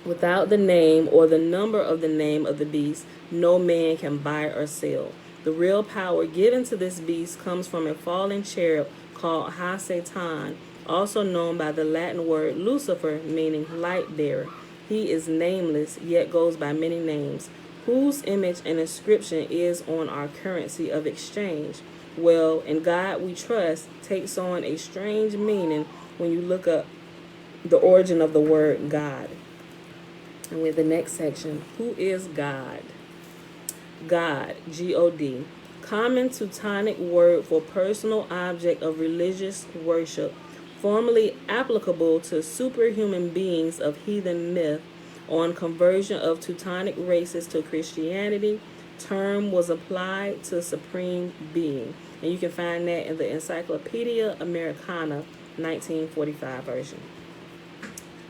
Without the name or the number of the name of the beast, no man can buy or sell. The real power given to this beast comes from a fallen cherub called Ha-Satan, also known by the Latin word Lucifer, meaning light bearer. He is nameless, yet goes by many names, whose image and inscription is on our currency of exchange. Well, in God we trust takes on a strange meaning when you look up the origin of the word God. And with the next section, who is God? God, G-O-D, common Teutonic word for personal object of religious worship, formerly applicable to superhuman beings of heathen myth. On conversion of Teutonic races to Christianity, term was applied to supreme being. And you can find that in the Encyclopedia Americana, 1945 version.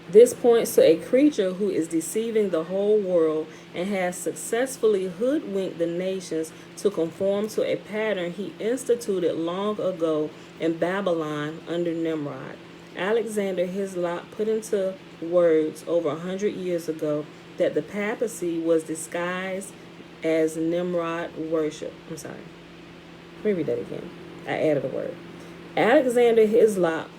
This points to a creature who is deceiving the whole world and has successfully hoodwinked the nations to conform to a pattern he instituted long ago in Babylon under Nimrod. Alexander Hislop put into words over 100 years ago that the papacy was disguised as Nimrod worship. I'm sorry. Let me read that again. I added a word. Alexander Hislop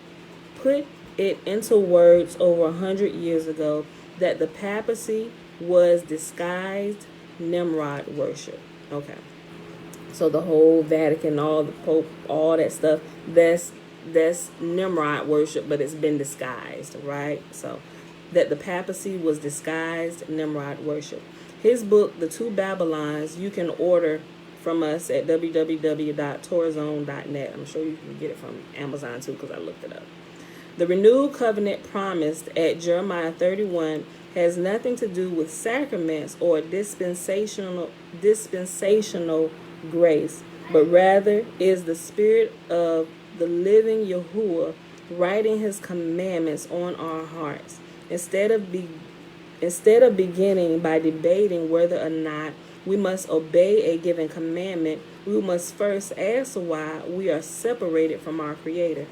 put it into words over 100 years ago that the papacy was disguised Nimrod worship. Okay. So the whole Vatican, all the Pope, all that stuff, that's that's Nimrod worship, but it's been disguised, right? So that the papacy was disguised Nimrod worship. His book, The Two Babylons, you can order from us at www.torazone.net. I'm sure you can get it from Amazon too, because I looked it up. The renewed covenant promised at Jeremiah 31 has nothing to do with sacraments or dispensational grace, but rather is the spirit of the living Yahuwah writing his commandments on our hearts. Instead of beginning by debating whether or not we must obey a given commandment, we must first ask why we are separated from our Creator.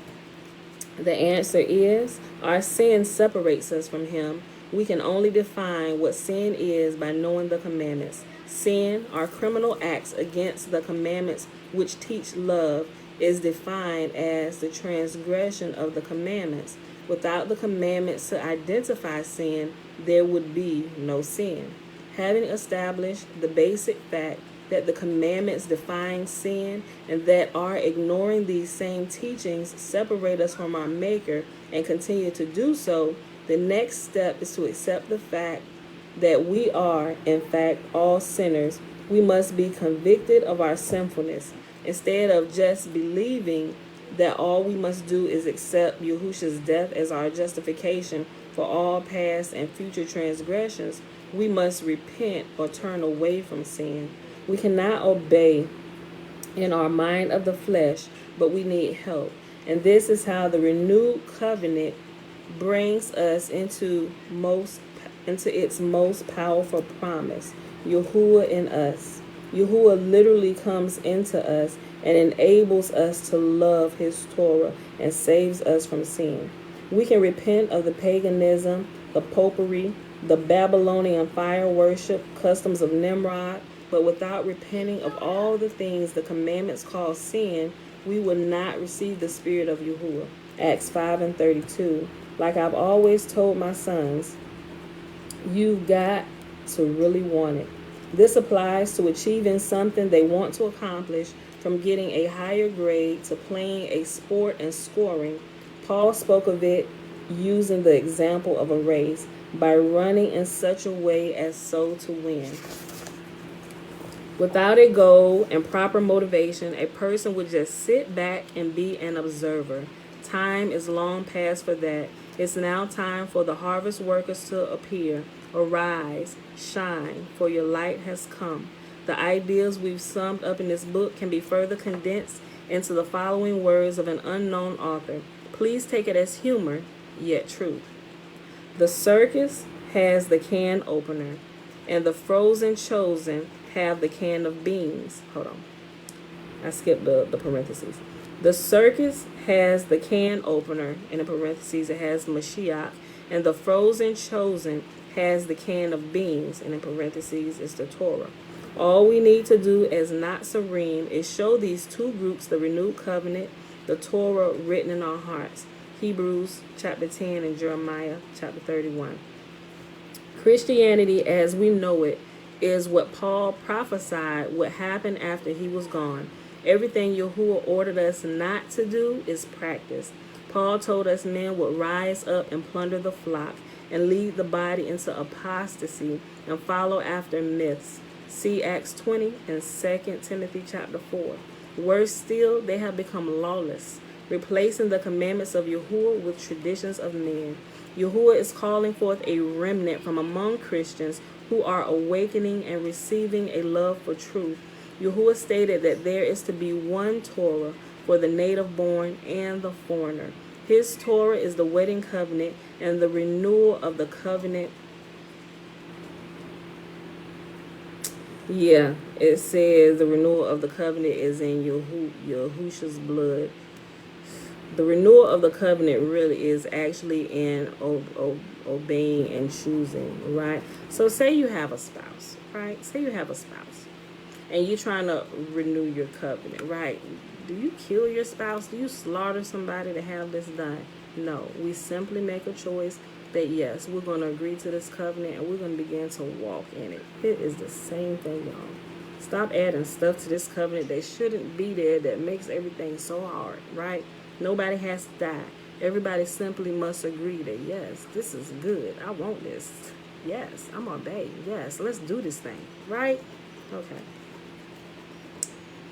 The answer is our sin separates us from him. We can only define what sin is by knowing the commandments. Sin, our criminal acts against the commandments which teach love, is defined as the transgression of the commandments. Without the commandments to identify sin, there would be no sin. Having established the basic fact that the commandments define sin and that our ignoring these same teachings separate us from our Maker and continue to do so, the next step is to accept the fact that we are, in fact, all sinners. We must be convicted of our sinfulness. Instead of just believing that all we must do is accept Yahushua's death as our justification for all past and future transgressions, we must repent or turn away from sin. We cannot obey in our mind of the flesh, but we need help. And this is how the renewed covenant brings us into its most powerful promise, Yahuwah in us. Yahuwah literally comes into us and enables us to love his Torah and saves us from sin. We can repent of the paganism, the popery, the Babylonian fire worship, customs of Nimrod, but without repenting of all the things the commandments call sin, we will not receive the spirit of Yahuwah. Acts 5:32. Like I've always told my sons, you've got to really want it. This applies to achieving something they want to accomplish, from getting a higher grade to playing a sport and scoring. Paul spoke of it using the example of a race, by running in such a way as so to win. Without a goal and proper motivation, a person would just sit back and be an observer. Time is long past for that. It's now time for the harvest workers to appear. Arise, shine, for your light has come. The ideas we've summed up in this book can be further condensed into the following words of an unknown author. Please take it as humor, yet truth. The circus has the can opener, and the frozen chosen have the can of beans. Hold on. I skipped the parentheses. The circus has the can opener, and in parentheses it has Mashiach, and the frozen chosen has the can of beans, and in parentheses is the Torah. All we need to do as Nazarene is show these two groups the renewed covenant, the Torah written in our hearts. Hebrews chapter 10 and Jeremiah chapter 31. Christianity as we know it is what Paul prophesied would happen after he was gone. Everything Yahuwah ordered us not to do is practiced. Paul told us men would rise up and plunder the flock and lead the body into apostasy and follow after myths. See Acts 20 and 2 Timothy chapter 4. Worse still, they have become lawless, replacing the commandments of Yahuwah with traditions of men. Yahuwah is calling forth a remnant from among Christians who are awakening and receiving a love for truth. Yahuwah stated that there is to be one Torah for the native born and the foreigner. His Torah is the wedding covenant and the renewal of the covenant. Yeah, it says the renewal of the covenant is in Yahushua's blood. The renewal of the covenant really is actually in obeying and choosing, right? So say you have a spouse, right? Say you have a spouse and you're trying to renew your covenant, right? Do you kill your spouse? Do you slaughter somebody to have this done? No, we simply make a choice that yes, we're going to agree to this covenant and we're going to begin to walk in it. It is the same thing, y'all. Stop adding stuff to this covenant that shouldn't be there, that makes everything so hard, right? Nobody has to die. Everybody simply must agree that, yes, this is good. I want this. Yes, I'm obeying. Yes, let's do this thing, right? Okay.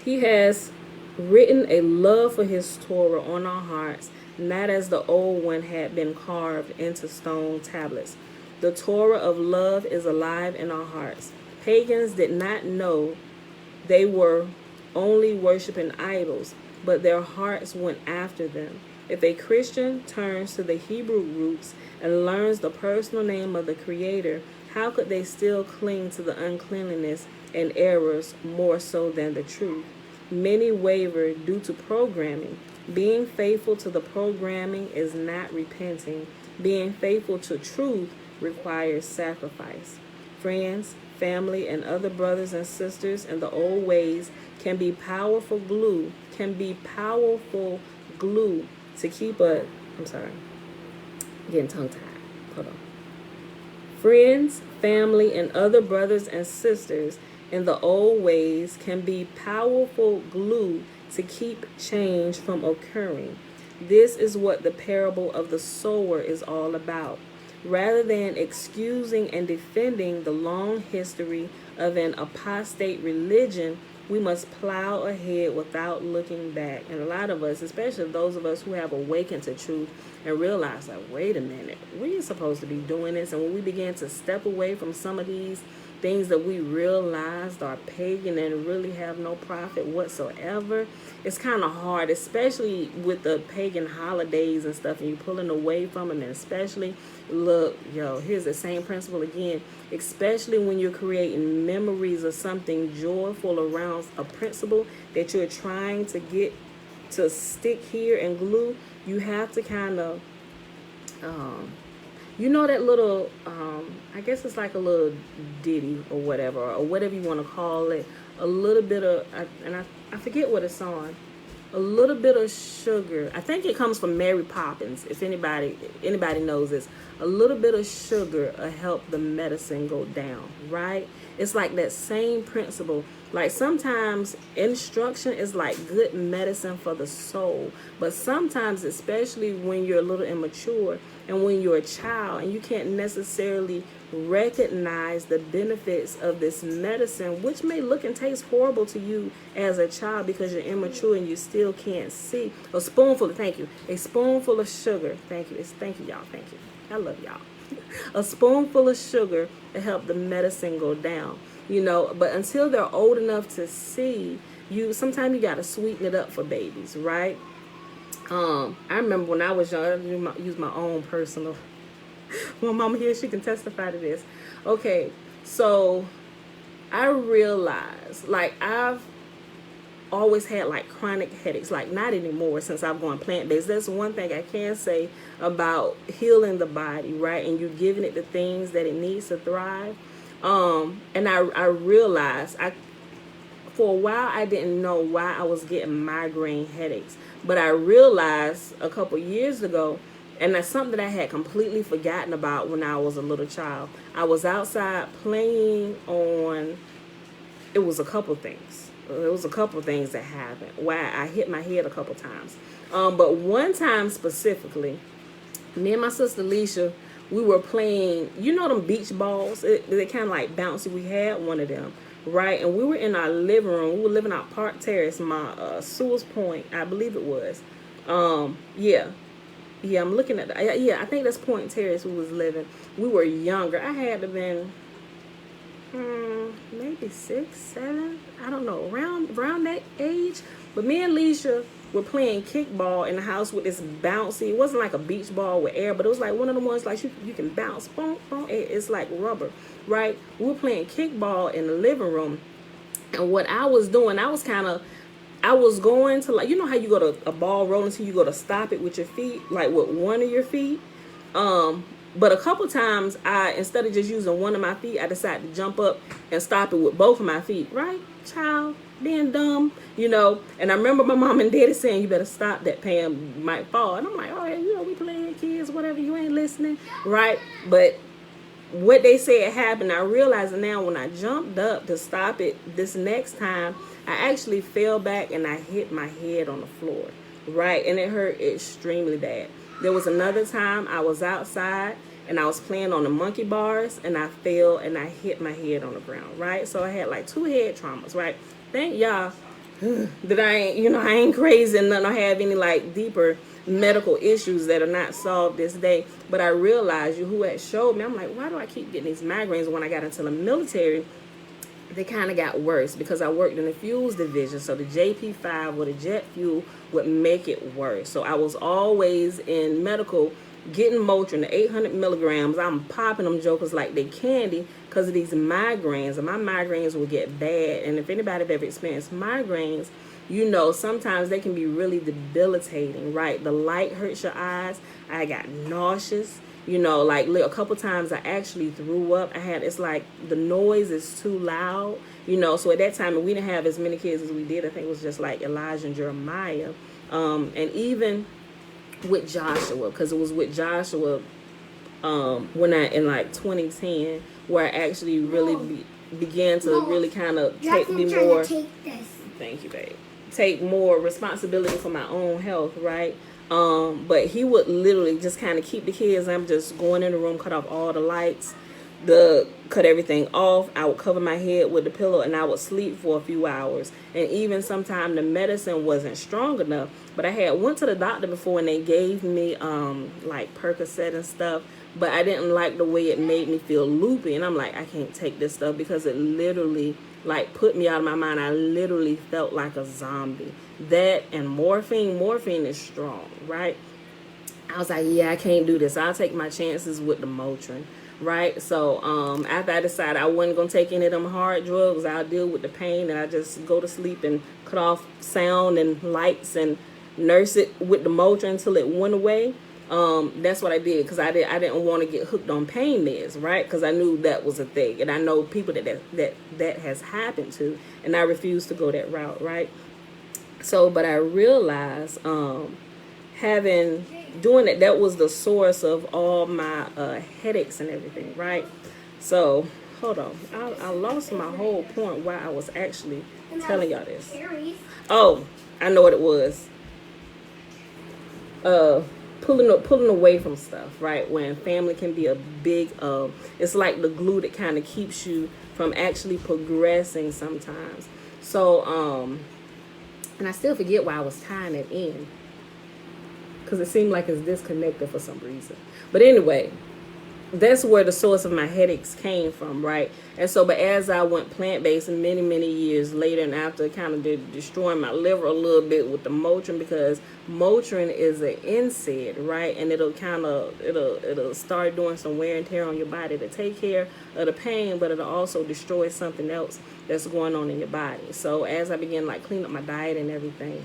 He has written a love for his Torah on our hearts, not as the old one had been carved into stone tablets. The Torah of love is alive in our hearts. Pagans did not know they were only worshiping idols, but their hearts went after them. If a Christian turns to the Hebrew roots and learns the personal name of the Creator, how could they still cling to the uncleanliness and errors more so than the truth? Many waver due to programming. Being faithful to the programming is not repenting. Being faithful to truth requires sacrifice. Friends, family, and other brothers and sisters in the old ways can be powerful glue to keep a, I'm sorry, getting tongue tied. Hold on. Friends, family, and other brothers and sisters in the old ways can be powerful glue to keep change from occurring. This is what the parable of the sower is all about. Rather than excusing and defending the long history of an apostate religion, we must plow ahead without looking back. And a lot of us, especially those of us who have awakened to truth and realize, like, wait a minute, we're supposed to be doing this. And when we begin to step away from some of these things that we realized are pagan and really have no profit whatsoever, it's kind of hard, especially with the pagan holidays and stuff, and you pulling away from them. And especially, look, here's the same principle again, especially when you're creating memories of something joyful around a principle that you're trying to get to stick here and glue. You have to kind of that little, I guess it's like a little ditty or whatever you want to call it. A little bit of, I forget what it's on. A little bit of sugar. I think it comes from Mary Poppins, if anybody knows this. A little bit of sugar will help the medicine go down, right? It's like that same principle. Like sometimes instruction is like good medicine for the soul. But sometimes, especially when you're a little immature and when you're a child and you can't necessarily recognize the benefits of this medicine, which may look and taste horrible to you as a child because you're immature and you still can't see. A spoonful of sugar. Thank you, y'all. Thank you. I love y'all. A spoonful of sugar to help the medicine go down. But until they're old enough to see, sometimes you got to sweeten it up for babies, right? I remember when I was young, I use my own personal. My mama here, she can testify to this. Okay, so I realized, like, I've always had like chronic headaches, like not anymore since I've gone plant-based. That's one thing I can say about healing the body, right? And you giving it the things that it needs to thrive. And I realized for a while I didn't know why I was getting migraine headaches, but I realized a couple years ago, and that's something that I had completely forgotten about when I was a little child. I was outside playing on, it was a couple things. There was a couple things that happened where I hit my head a couple times. But one time specifically, me and my sister Leisha, we were playing, them beach balls? They're kind of like bouncy. We had one of them, right? And we were in our living room. We were living out Park Terrace, Sewell's Point, I believe it was. Yeah, I'm looking at I think that's Point Terrace we was living. We were younger. I had to been maybe 6, 7, I don't know, around that age. But me and Leisha were playing kickball in the house with this bouncy. It wasn't like a beach ball with air, but it was like one of the ones like you can bounce. Boom, boom. It's like rubber, right? We were playing kickball in the living room. And what I was doing, I was going to, like, how you go to a ball rolling, so you go to stop it with your feet, like with one of your feet. But a couple times, instead of just using one of my feet, I decided to jump up and stop it with both of my feet. Right, child? Being dumb, And I remember my mom and daddy saying, you better stop that, Pam, you might fall. And I'm like, oh, yeah, we playing kids, whatever, you ain't listening. Right? But what they said happened. I realize it now. When I jumped up to stop it this next time, I actually fell back and I hit my head on the floor, right? And it hurt extremely bad. There was another time I was outside and I was playing on the monkey bars and I fell and I hit my head on the ground, right? So I had like 2 head traumas, right? Thank y'all that I ain't, I ain't crazy and none. I have any like deeper medical issues that are not solved this day. But I realized who had showed me, I'm like, why do I keep getting these migraines? When I got into the military, they kind of got worse because I worked in the fuels division. So the JP5 or the jet fuel would make it worse. So I was always in medical getting Motrin, the 800 milligrams. I'm popping them jokers like they candy because of these migraines. And my migraines will get bad. And if anybody have ever experienced migraines, sometimes they can be really debilitating, right? The light hurts your eyes. I got nauseous. Like a couple times I actually threw up. It's like the noise is too loud, so at that time, we didn't have as many kids as we did. I think it was just like Elijah and Jeremiah. And even with Joshua, because it was with Joshua when in like 2010, where I actually really began to really kind of take more. Thank you, babe. Take more responsibility for my own health, right? But he would literally just kind of keep the kids. I'm just going in the room, cut off all the lights, cut everything off. I would cover my head with the pillow and I would sleep for a few hours. And even sometimes the medicine wasn't strong enough. But I went to the doctor before and they gave me like Percocet and stuff. But I didn't like the way it made me feel loopy. And I'm like, I can't take this stuff because it literally like put me out of my mind. I literally felt like a zombie. That and morphine is strong, right? I was like, yeah, I can't do this. I'll take my chances with the Motrin, right? So after I decided I wasn't going to take any of them hard drugs, I'll deal with the pain and I just go to sleep and cut off sound and lights and nurse it with the Motrin until it went away. That's what I did because I didn't want to get hooked on pain meds, right? Because I knew that was a thing, and I know people that has happened to, and I refused to go that route, right? So, but I realized doing that was the source of all my headaches and everything, right? So, hold on, I lost my whole point why I was actually telling y'all this. Oh, I know what it was. Pulling away from stuff, right? When family can be a big, it's like the glue that kind of keeps you from actually progressing sometimes. So, and I still forget why I was tying it in because it seemed like it's disconnected for some reason. But anyway, that's where the source of my headaches came from, right? And so, but as I went plant-based many, many years later and after kind of destroying my liver a little bit with the Motrin, because Motrin is an NSAID, right? And it'll start doing some wear and tear on your body to take care of the pain, but it'll also destroy something else that's going on in your body. So as I began like clean up my diet and everything,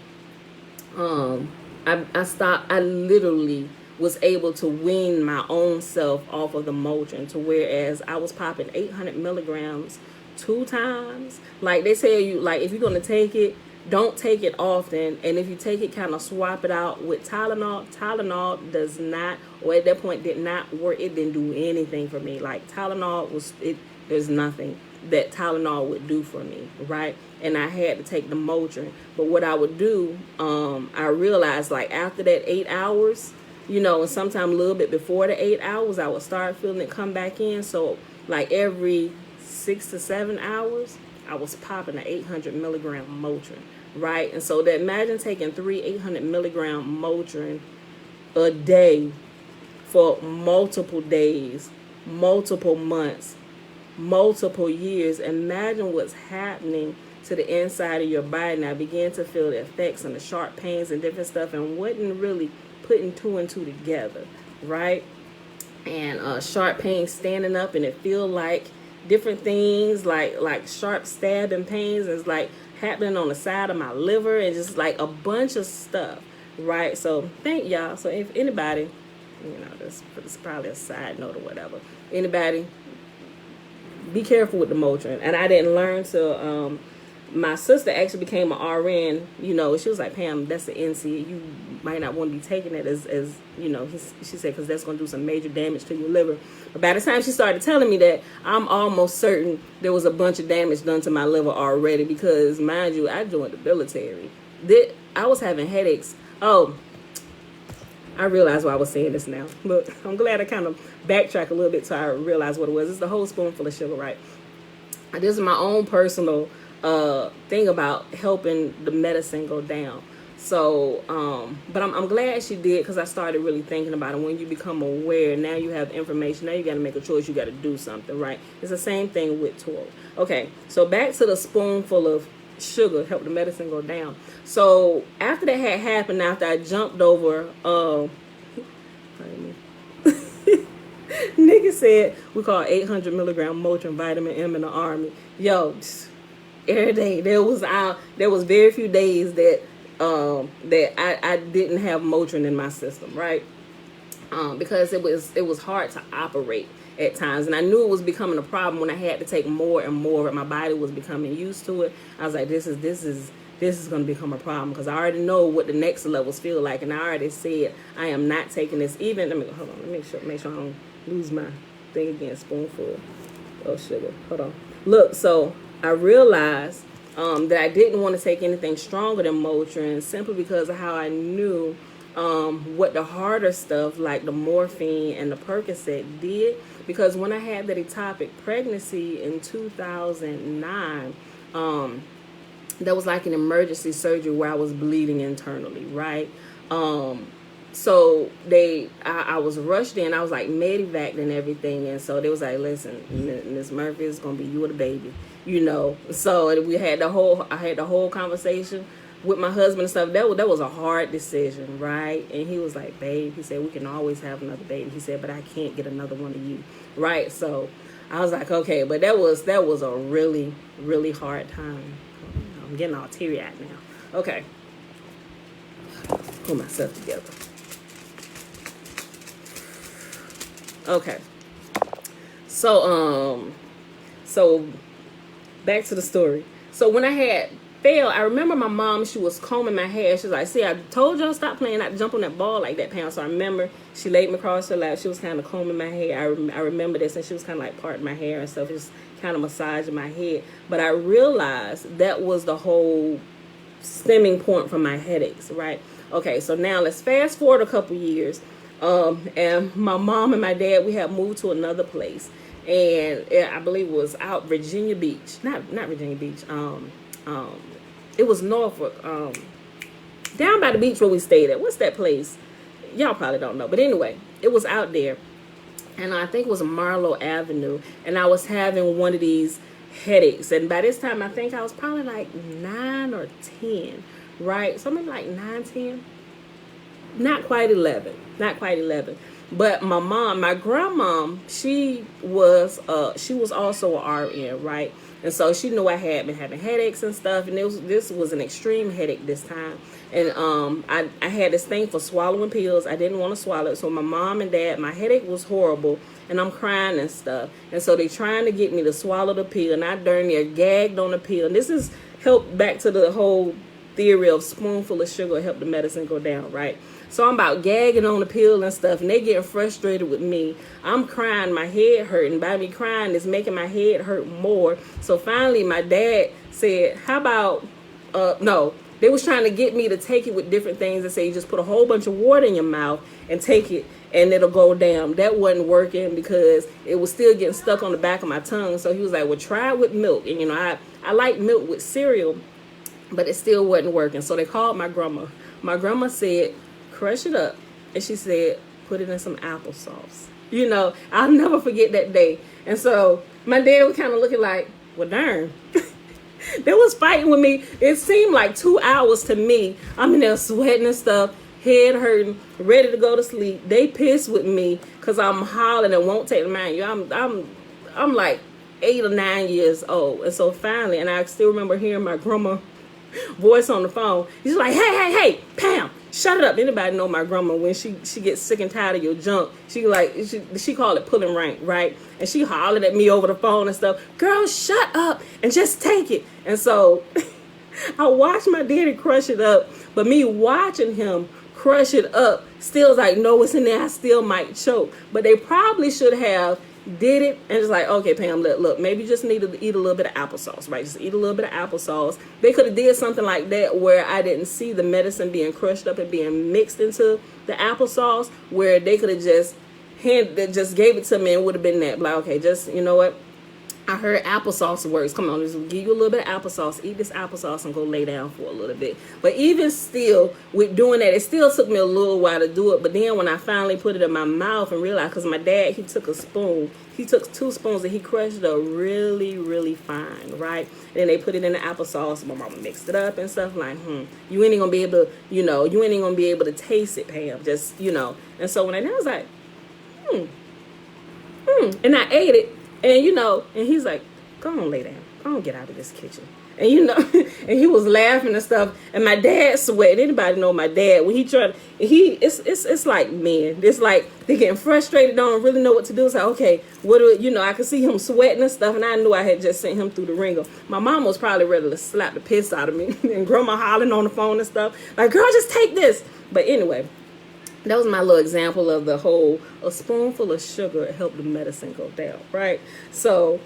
I literally was able to wean my own self off of the Motrin, to whereas I was popping 800 milligrams 2 times. Like they tell you, like if you're going to take it, don't take it often. And if you take it, kind of swap it out with Tylenol. Tylenol does not, or at that point did not work. It didn't do anything for me. Like Tylenol there's nothing that Tylenol would do for me, right? And I had to take the Motrin. But what I would do, I realized like after that 8 hours, and sometime a little bit before the 8 hours, I would start feeling it come back in. So like every 6 to 7 hours, I was popping an 800 milligram Motrin, right? And so that imagine taking 3 800 milligram Motrin a day for multiple days, multiple months, multiple years. Imagine what's happening to the inside of your body. And I began to feel the effects and the sharp pains and different stuff, and wasn't really putting 2 and 2 together, right? And sharp pain standing up, and it feel like different things like sharp stabbing pains is like happening on the side of my liver, and just like a bunch of stuff, right? So thank y'all. So if anybody, this is probably a side note or whatever, anybody be careful with the Motrin. And I didn't learn till my sister actually became an RN. She was like, Pam, that's the NC. You might not want to be taking it as you know, she said, because that's going to do some major damage to your liver. But by the time she started telling me that, I'm almost certain there was a bunch of damage done to my liver already, because, mind you, I joined the military. I was having headaches. Oh, I realize why I was saying this now. But I'm glad I kind of backtrack a little bit so I realize what it was. It's the whole spoonful of sugar, right? This is my own personal thing about helping the medicine go down. So, but I'm glad she did, because I started really thinking about it. When you become aware, now you have information. Now you got to make a choice. You got to do something, right? It's the same thing with Torah. Okay, so back to the spoonful of sugar, help the medicine go down. So after that had happened, after I jumped over, nigga said we call 800 milligram Motrin vitamin M in the Army. Yo, every day there was very few days that I didn't have Motrin in my system, right? Because it was hard to operate at times, and I knew it was becoming a problem when I had to take more and more. My body was becoming used to it. I was like, this is going to become a problem, because I already know what the next levels feel like, and I already said I am not taking this. Even hold on, let me make sure I don't lose my thing again. Spoonful of sugar. Hold on. Look, so I realized that I didn't want to take anything stronger than Motrin, simply because of how I knew what the harder stuff like the morphine and the Percocet did. Because when I had that ectopic pregnancy in 2009, that was like an emergency surgery where I was bleeding internally, right? So I was rushed in. I was like medevaced and everything, and so they was like, "Listen, Miss Murphy, is gonna be you or the baby," you know. So I had the whole conversation with my husband and stuff. That was a hard decision, right? And he was like, "Babe," he said, "we can always have another baby." He said, "But I can't get another one of you," right? So I was like, "Okay," but that was a really, really hard time. I'm getting all teary-eyed now. Okay, pull myself together. Okay, so back to the story. So when I had failed, I remember my mom, she was combing my hair. She was like, "See, I told y'all stop playing, not to jump on that ball like that, Pam." So I remember she laid me across her lap. She was kind of combing my hair. I remember this, and she was kind of like parting my hair and stuff, just kind of massaging my head. But I realized that was the whole stemming point from my headaches, right? Okay, so now let's fast forward a couple years. And my mom and my dad, we had moved to another place, and I believe it was out Virginia Beach, not Virginia Beach. It was Norfolk, down by the beach where we stayed at. What's that place? Y'all probably don't know, but anyway, it was out there, and I think it was Marlowe Avenue, and I was having one of these headaches, and by this time I think I was probably like 9 or 10, right? Something like 9, 10. Not quite 11. But my mom, my grandmom, she was also an RN, right? And so she knew I had been having headaches and stuff, and this was an extreme headache this time. And I had this thing for swallowing pills. I didn't want to swallow it. So my mom and dad, my headache was horrible, and I'm crying and stuff. And so they trying to get me to swallow the pill, and I darn near gagged on the pill. And this is helped back to the whole theory of spoonful of sugar help the medicine go down, right? So I'm about gagging on the pill and stuff, and they getting frustrated with me. I'm crying, my head hurting. By me crying, it's making my head hurt more. So finally, my dad said, "How about, no." They was trying to get me to take it with different things and say, "You just put a whole bunch of water in your mouth and take it, and it'll go down." That wasn't working because it was still getting stuck on the back of my tongue. So he was like, "Well, try it with milk." And, you know, I like milk with cereal, but it still wasn't working. So they called my grandma. My grandma said, "Crush it up." And she said, "Put it in some applesauce." You know, I'll never forget that day. And so my dad was kind of looking like, well, darn. They was fighting with me. It seemed like 2 hours to me. I'm in there sweating and stuff, head hurting, ready to go to sleep. They pissed with me because I'm hollering and won't take the mind. You, I'm like 8 or 9 years old. And so finally, and I still remember hearing my grandma voice on the phone. She's like, hey, Pam, shut it up. Anybody know my grandma, when she gets sick and tired of your junk, she called it pulling rank, right? And she hollered at me over the phone and stuff. "Girl, shut up and just take it." And so I watched my daddy crush it up, but me watching him crush it up. Still like, no, it's in there. I still might choke. But they probably should have did it and it's like, okay, Pam, look, maybe you just need to eat a little bit of applesauce, right? Just eat a little bit of applesauce. They could have did something like that where I didn't see the medicine being crushed up and being mixed into the applesauce, where they could have just gave it to me and would have been that. Like, okay, just, you know what? I heard applesauce works. Come on, just give you a little bit of applesauce. Eat this applesauce and go lay down for a little bit. But even still, with doing that, it still took me a little while to do it. But then when I finally put it in my mouth and realized, because my dad, he took 2 spoons and he crushed it up really, really fine, right? And then they put it in the applesauce. My mama mixed it up and stuff like, you ain't gonna be able to, you ain't gonna be able to taste it, Pam. Just, And so when I was like, and I ate it. And, and he's like, go on, lay down. Go on, get out of this kitchen. And, and he was laughing and stuff. And my dad sweat. Anybody know my dad? When he tried, it's like men. It's like they're getting frustrated, don't really know what to do. It's like, okay, I could see him sweating and stuff. And I knew I had just sent him through the ringer. My mom was probably ready to slap the piss out of me. And grandma hollering on the phone and stuff. Like, girl, just take this. But anyway, that was my little example of the whole, a spoonful of sugar helped the medicine go down, right? So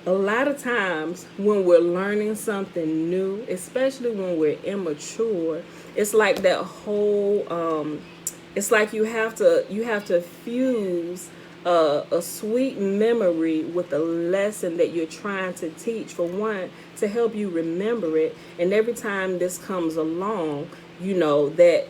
a lot of times when we're learning something new, especially when we're immature, it's like that whole, it's like you have to fuse a sweet memory with a lesson that you're trying to teach, for one, to help you remember it. And every time this comes along, that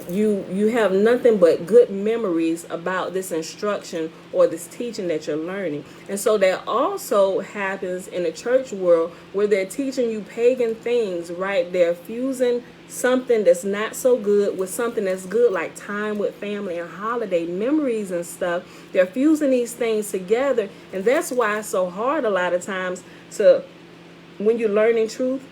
you have nothing but good memories about this instruction or this teaching that you're learning. And so that also happens in the church world, where they're teaching you pagan things, right? They're fusing something that's not so good with something that's good, like time with family and holiday memories and stuff. They're fusing these things together, and that's why it's so hard a lot of times when you're learning truth,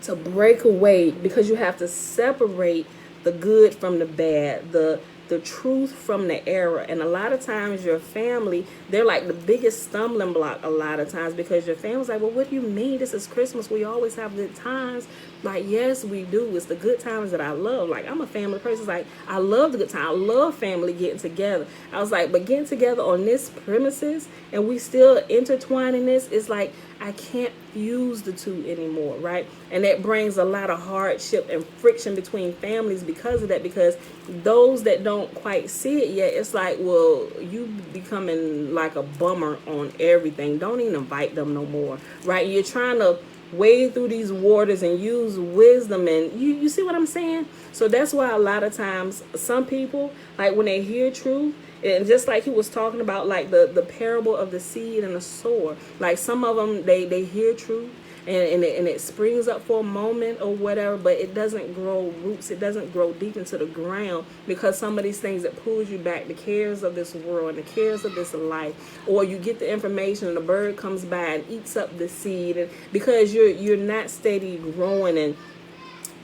to break away, because you have to separate the good from the bad, the truth from the error. And a lot of times your family, they're like the biggest stumbling block a lot of times, because your family's like, well, what do you mean? This is Christmas. We always have good times. Like, yes, we do. It's the good times that I love. Like, I'm a family person. It's like, I love the good time. I love family getting together. I was like, but getting together on this premises and we still intertwining this, it's like, I can't fuse the two anymore, right? And that brings a lot of hardship and friction between families because of that, because those that don't quite see it yet, it's like, well, you becoming like a bummer on everything. Don't even invite them no more, right? You're trying to wade through these waters and use wisdom, and you see what I'm saying? So that's why a lot of times some people, like when they hear truth, and just like he was talking about, like the parable of the seed and the sower, like some of them, they hear truth and it springs up for a moment or whatever, but it doesn't grow roots. It doesn't grow deep into the ground, because some of these things that pulls you back, the cares of this world and the cares of this life, or you get the information and the bird comes by and eats up the seed, and because you're not steady growing and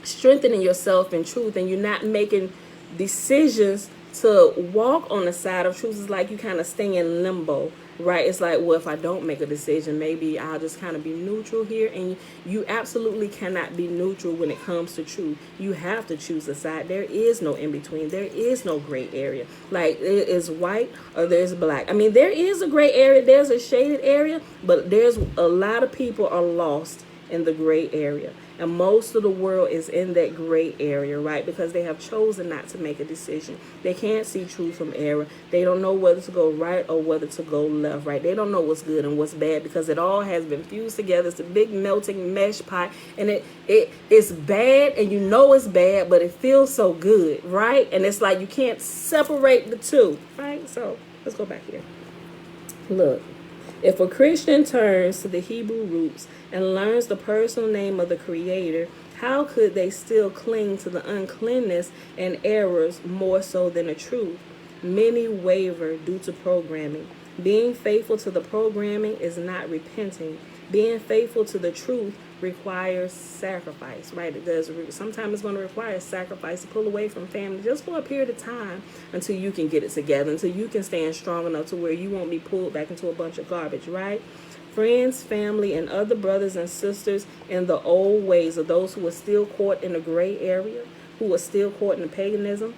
strengthening yourself in truth, and you're not making decisions to walk on the side of truth. Is like you kind of stay in limbo, right? It's like, well, if I don't make a decision, maybe I'll just kind of be neutral here. And you absolutely cannot be neutral when it comes to truth. You have to choose a side. There is no in between. There is no gray area. Like, it is white or there's black. I mean, there is a gray area. There's a shaded area, but there's a lot of people are lost in the gray area. And most of the world is in that gray area, right? Because they have chosen not to make a decision. They can't see truth from error. They don't know whether to go right or whether to go left, right? They don't know what's good and what's bad, because it all has been fused together. It's a big melting mesh pot, and it's bad, and you know it's bad, but it feels so good, right? And it's like you can't separate the two, right? So let's go back here. Look. If a Christian turns to the Hebrew roots and learns the personal name of the Creator, how could they still cling to the uncleanness and errors more so than the truth? Many waver due to programming. Being faithful to the programming is not repenting. Being faithful to the truth requires sacrifice, right? It does. Sometimes it's going to require sacrifice to pull away from family just for a period of time, until you can get it together, until you can stand strong enough to where you won't be pulled back into a bunch of garbage, right? friends, family, and other brothers and sisters in the old ways, of those who are still caught in the gray area, who are still caught in paganism.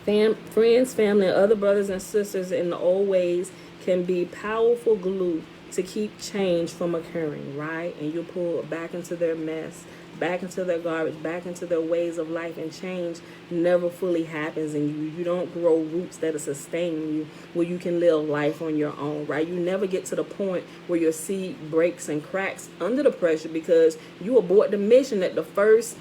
Friends, family, and other brothers and sisters in the old ways can be powerful glue to keep change from occurring, right? And you pull it back into their mess, back into their garbage, back into their ways of life, and change never fully happens in you. You don't grow roots that are sustaining you where you can live life on your own, right? You never get to the point where your seed breaks and cracks under the pressure, because you abort the mission at the first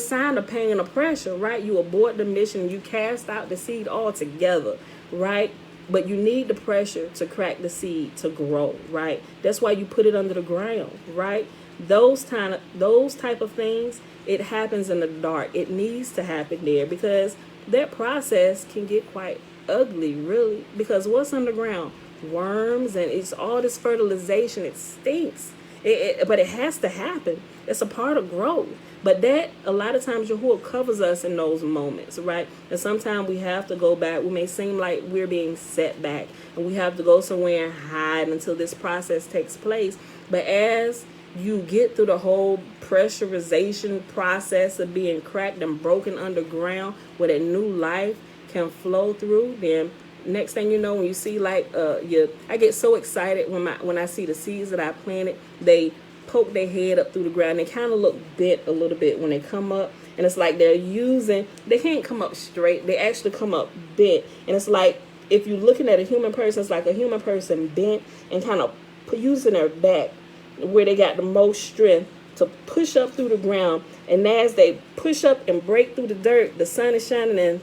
sign of pain and pressure, right? You abort the mission, you cast out the seed altogether, right? But you need the pressure to crack the seed to grow, right? That's why you put it under the ground, right? Those type of things, it happens in the dark. It needs to happen there, because that process can get quite ugly, really. Because what's underground? Worms, and it's all this fertilization. It stinks. But it has to happen. It's a part of growth. But that, a lot of times, Yahuwah covers us in those moments, right? And sometimes we have to go back. We may seem like we're being set back, and we have to go somewhere and hide until this process takes place. But as you get through the whole pressurization process of being cracked and broken underground, where that new life can flow through, then next thing you know, when you see I get so excited when I see the seeds that I planted. They poke their head up through the ground. They kind of look bent a little bit when they come up, and it's like they can't come up straight. They actually come up bent, and it's like, if you're looking at a human person, it's like a human person bent and kind of using their back where they got the most strength to push up through the ground. And as they push up and break through the dirt, the sun is shining, and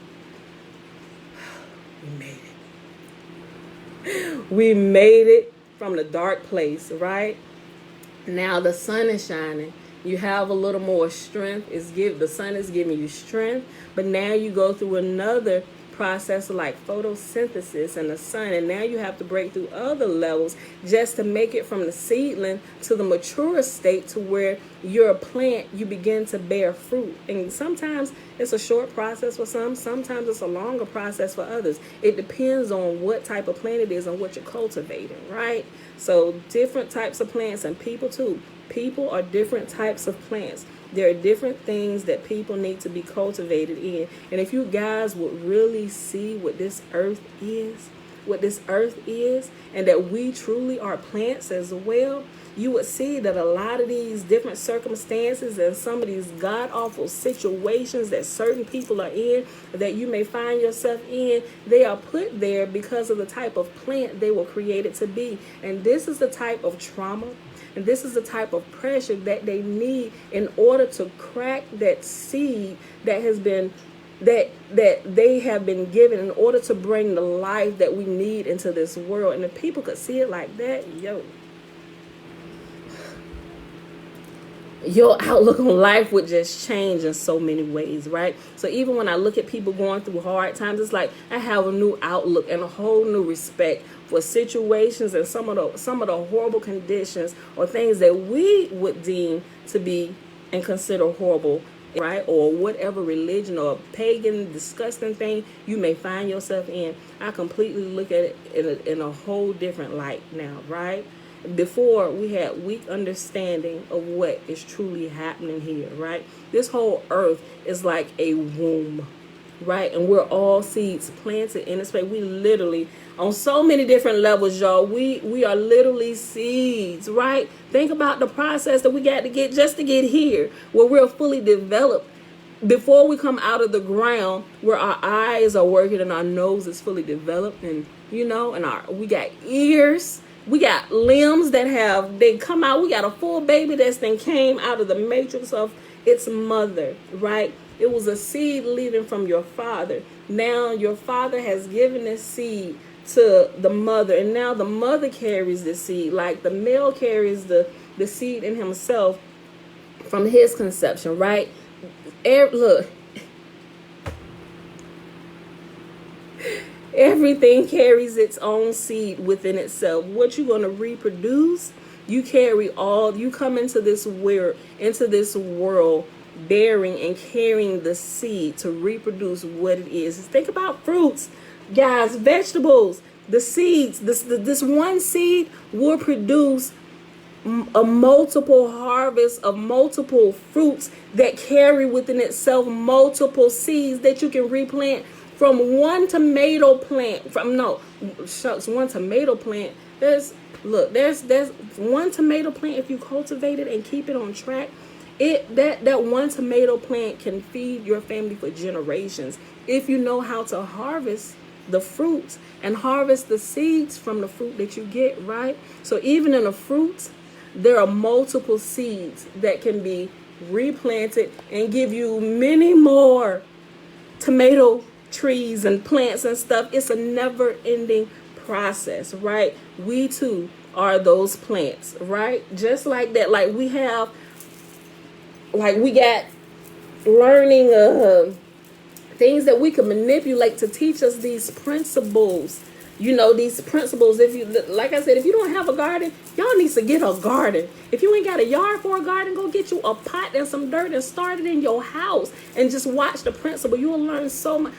we made it from the dark place, right? Now the sun is shining. You have a little more strength. The sun is giving you strength. But now you go through another process like photosynthesis in the sun, and now you have to break through other levels just to make it from the seedling to the mature state, to where you're a plant, you begin to bear fruit. And sometimes it's a short process for some, sometimes it's a longer process for others. It depends on what type of plant it is and what you're cultivating, right? So different types of plants, and people too. People are different types of plants. There are different things that people need to be cultivated in. And if you guys would really see what this earth is, and that we truly are plants as well, you would see that a lot of these different circumstances and some of these god-awful situations that certain people are in, that you may find yourself in, they are put there because of the type of plant they were created to be. And this is the type of trauma, and this is the type of pressure that they need in order to crack that seed that has been that they have been given, in order to bring the life that we need into this world. And if people could see it like that, your outlook on life would just change in so many ways, right? So even when I look at people going through hard times, it's like I have a new outlook and a whole new respect for situations and some of the horrible conditions or things that we would deem to be and consider horrible, right? Or whatever religion or pagan, disgusting thing you may find yourself in. I completely look at it in a whole different light now, right? Before, we had weak understanding of what is truly happening here, right? This whole earth is like a womb, right? And we're all seeds planted in this space. We literally, on so many different levels, y'all, we are literally seeds, right? Think about the process that we got to get just to get here, where we're fully developed. Before we come out of the ground, where our eyes are working and our nose is fully developed, and and we got ears. We got limbs they come out. We got a full baby that's then came out of the matrix of its mother, right? It was a seed leaving from your father. Now your father has given this seed to the mother, and now the mother carries the seed, like the male carries the seed in himself from his conception, right? Look. Everything carries its own seed within itself. What you're going to reproduce, you come into this world bearing and carrying the seed to reproduce what it is. Think about fruits, guys, vegetables. The seeds, this one seed will produce a multiple harvest of multiple fruits that carry within itself multiple seeds that you can replant from one tomato plant. One tomato plant. There's one tomato plant. If you cultivate it and keep it on track, that one tomato plant can feed your family for generations if you know how to harvest the fruits and harvest the seeds from the fruit that you get, right? So even in the fruits, there are multiple seeds that can be replanted and give you many more tomato trees and plants and stuff. It's a never-ending process, right? We too are those plants, right? Just like that. We got learning things that we can manipulate to teach us these principles. These principles, if you, like I said, if you don't have a garden, y'all need to get a garden. If you ain't got a yard for a garden, go get you a pot and some dirt and start it in your house and just watch the principle. You will learn so much.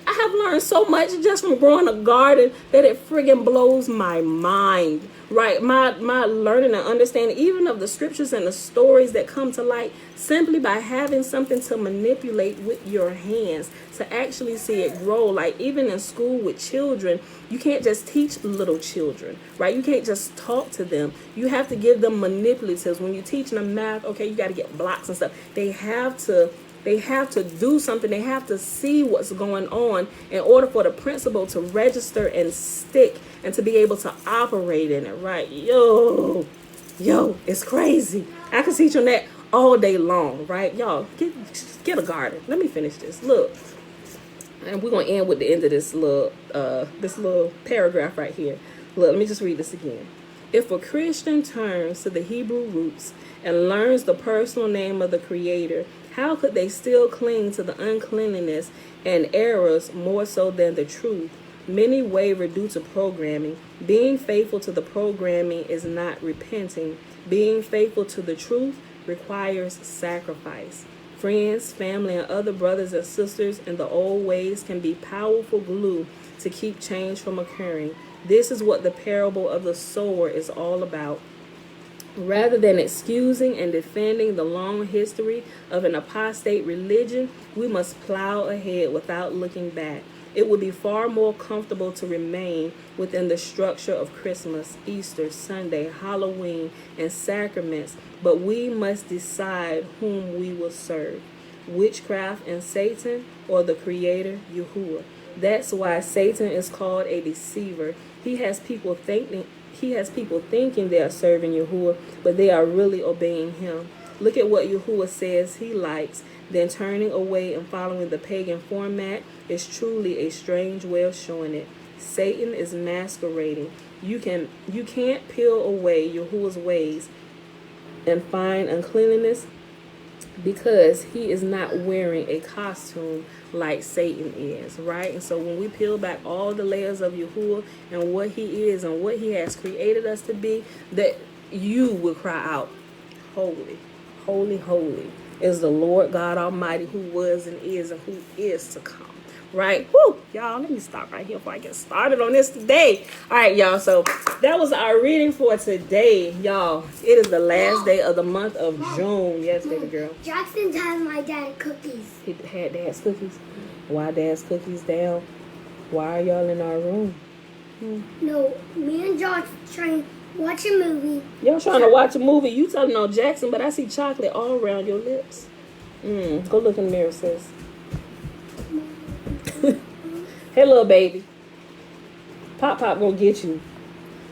I have learned so much just from growing a garden that it friggin' blows my mind, right? My learning and understanding even of the scriptures and the stories that come to light simply by having something to manipulate with your hands, to actually see it grow. Like even in school with children, you can't just teach little children, right? You can't just talk to them. You have to give them manipulatives. When you're teaching them math, okay, you got to get blocks and stuff. They have to do something. They have to see what's going on in order for the principle to register and stick and to be able to operate in it, right? Yo, it's crazy. I can teach on that all day long, right? Y'all, get a garden. Let me finish this. Look, and we're going to end with the end of this little paragraph right here. Look, let me just read this again. If a Christian turns to the Hebrew roots and learns the personal name of the Creator, how could they still cling to the uncleanliness and errors more so than the truth? Many waver due to programming. Being faithful to the programming is not repenting. Being faithful to the truth requires sacrifice. Friends, family, and other brothers and sisters in the old ways can be powerful glue to keep change from occurring. This is what the parable of the sower is all about. Rather than excusing and defending the long history of an apostate religion, we must plow ahead without looking back. It would be far more comfortable to remain within the structure of Christmas, Easter, Sunday, Halloween, and sacraments, but we must decide whom we will serve, witchcraft and Satan or the Creator, Yahuwah. That's why Satan is called a deceiver. He has people thinking they are serving Yahuwah, but they are really obeying him. Look at what Yahuwah says he likes. Then turning away and following the pagan format is truly a strange way of showing it. Satan is masquerading. You can't peel away Yahuwah's ways and find uncleanliness because he is not wearing a costume like Satan is, right? And so when we peel back all the layers of Yahuwah and what he is and what he has created us to be, that you will cry out, holy, holy, holy is the Lord God Almighty, who was and who is to come, right? Whoo, y'all, let me stop right here before I get started on this today. All right, y'all, so that was our reading for today, y'all. It is the last day of the month of June. Yes, baby girl. Jackson had my dad cookies. He had Dad's cookies. Why Dad's cookies down? Why are y'all in our room? No, me and Josh trying to watch a movie. Y'all trying to watch a movie. You telling on Jackson, but I see chocolate all around your lips. Go look in the mirror, sis. Hey, little baby. Pop gonna get you.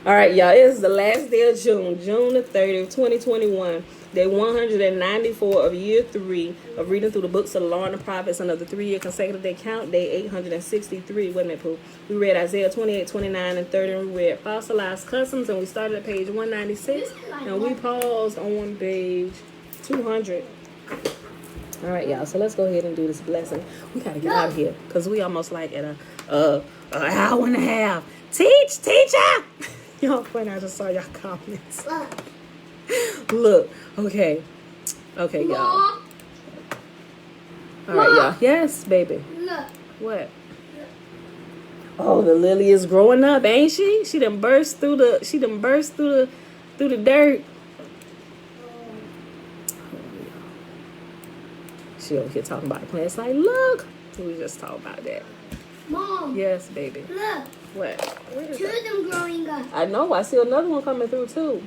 All right, y'all. It is the last day of June, June the 30th, 2021. Day 194 of year 3 of reading through the books of the law and the prophets under the 3-year consecutive day count. Day 863. Wasn't it, Pooh? We read Isaiah 28, 29, and 30. And we read Fossilized Customs, and we started at page 196. And we paused on page 200. All right, y'all. So let's go ahead and do this blessing. We gotta get out of here because we almost like at an hour and a half. Teacher. Y'all funny. I just saw y'all comments. Look. Okay, y'all. All right, y'all. Yes, baby. Look. What? Oh, the lily is growing up, ain't she? She done burst through the through the dirt. She over here talking about the plants. Like, look, we just talked about that. Mom. Yes, baby. Look. What? Where is Two of them growing up. I know. I see another one coming through too.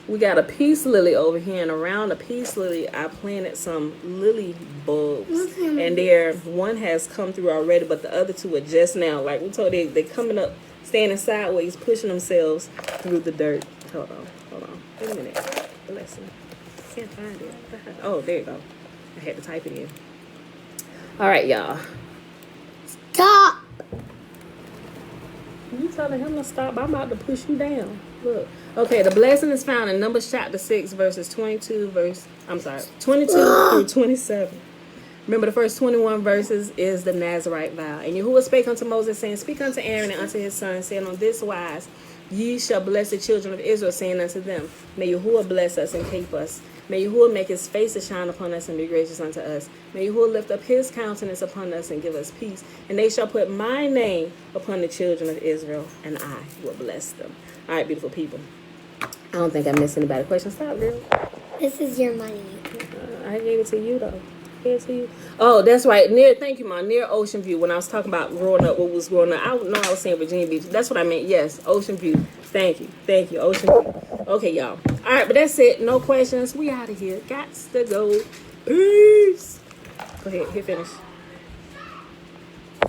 We got a peace lily over here, and around the peace lily, I planted some lily bulbs, and one has come through already, but the other two are just now. Like we told you, they coming up, standing sideways, pushing themselves through the dirt. Hold on. Wait a minute. Bless me. Can't find it. Oh, there you go. I had to type it in. All right, y'all. Stop. You telling him to stop? I'm about to push you down. Look. Okay, the blessing is found in Numbers chapter 6, verses 22 through 27. Remember, the first 21 verses is the Nazarite vow. And Yahuwah spake unto Moses, saying, Speak unto Aaron and unto his sons, saying, On this wise ye shall bless the children of Israel, saying unto them, May Yahuwah bless us and keep us. May Yahuwah make his face to shine upon us and be gracious unto us. May Yahuwah lift up his countenance upon us and give us peace. And they shall put my name upon the children of Israel, and I will bless them. All right, beautiful people. I don't think I missed anybody. Question? Stop, girl. This is your money. I gave it to you, though. Gave it to you. Oh, that's right. Thank you, Mom. Near Ocean View. When I was talking about growing up, what was growing up, I know I was saying Virginia Beach. That's what I meant. Yes, Ocean View. Thank you, Ocean View. Okay, y'all. All right, but that's it. No questions. We out of here. Gots to go. Peace. Go ahead. Hit finish.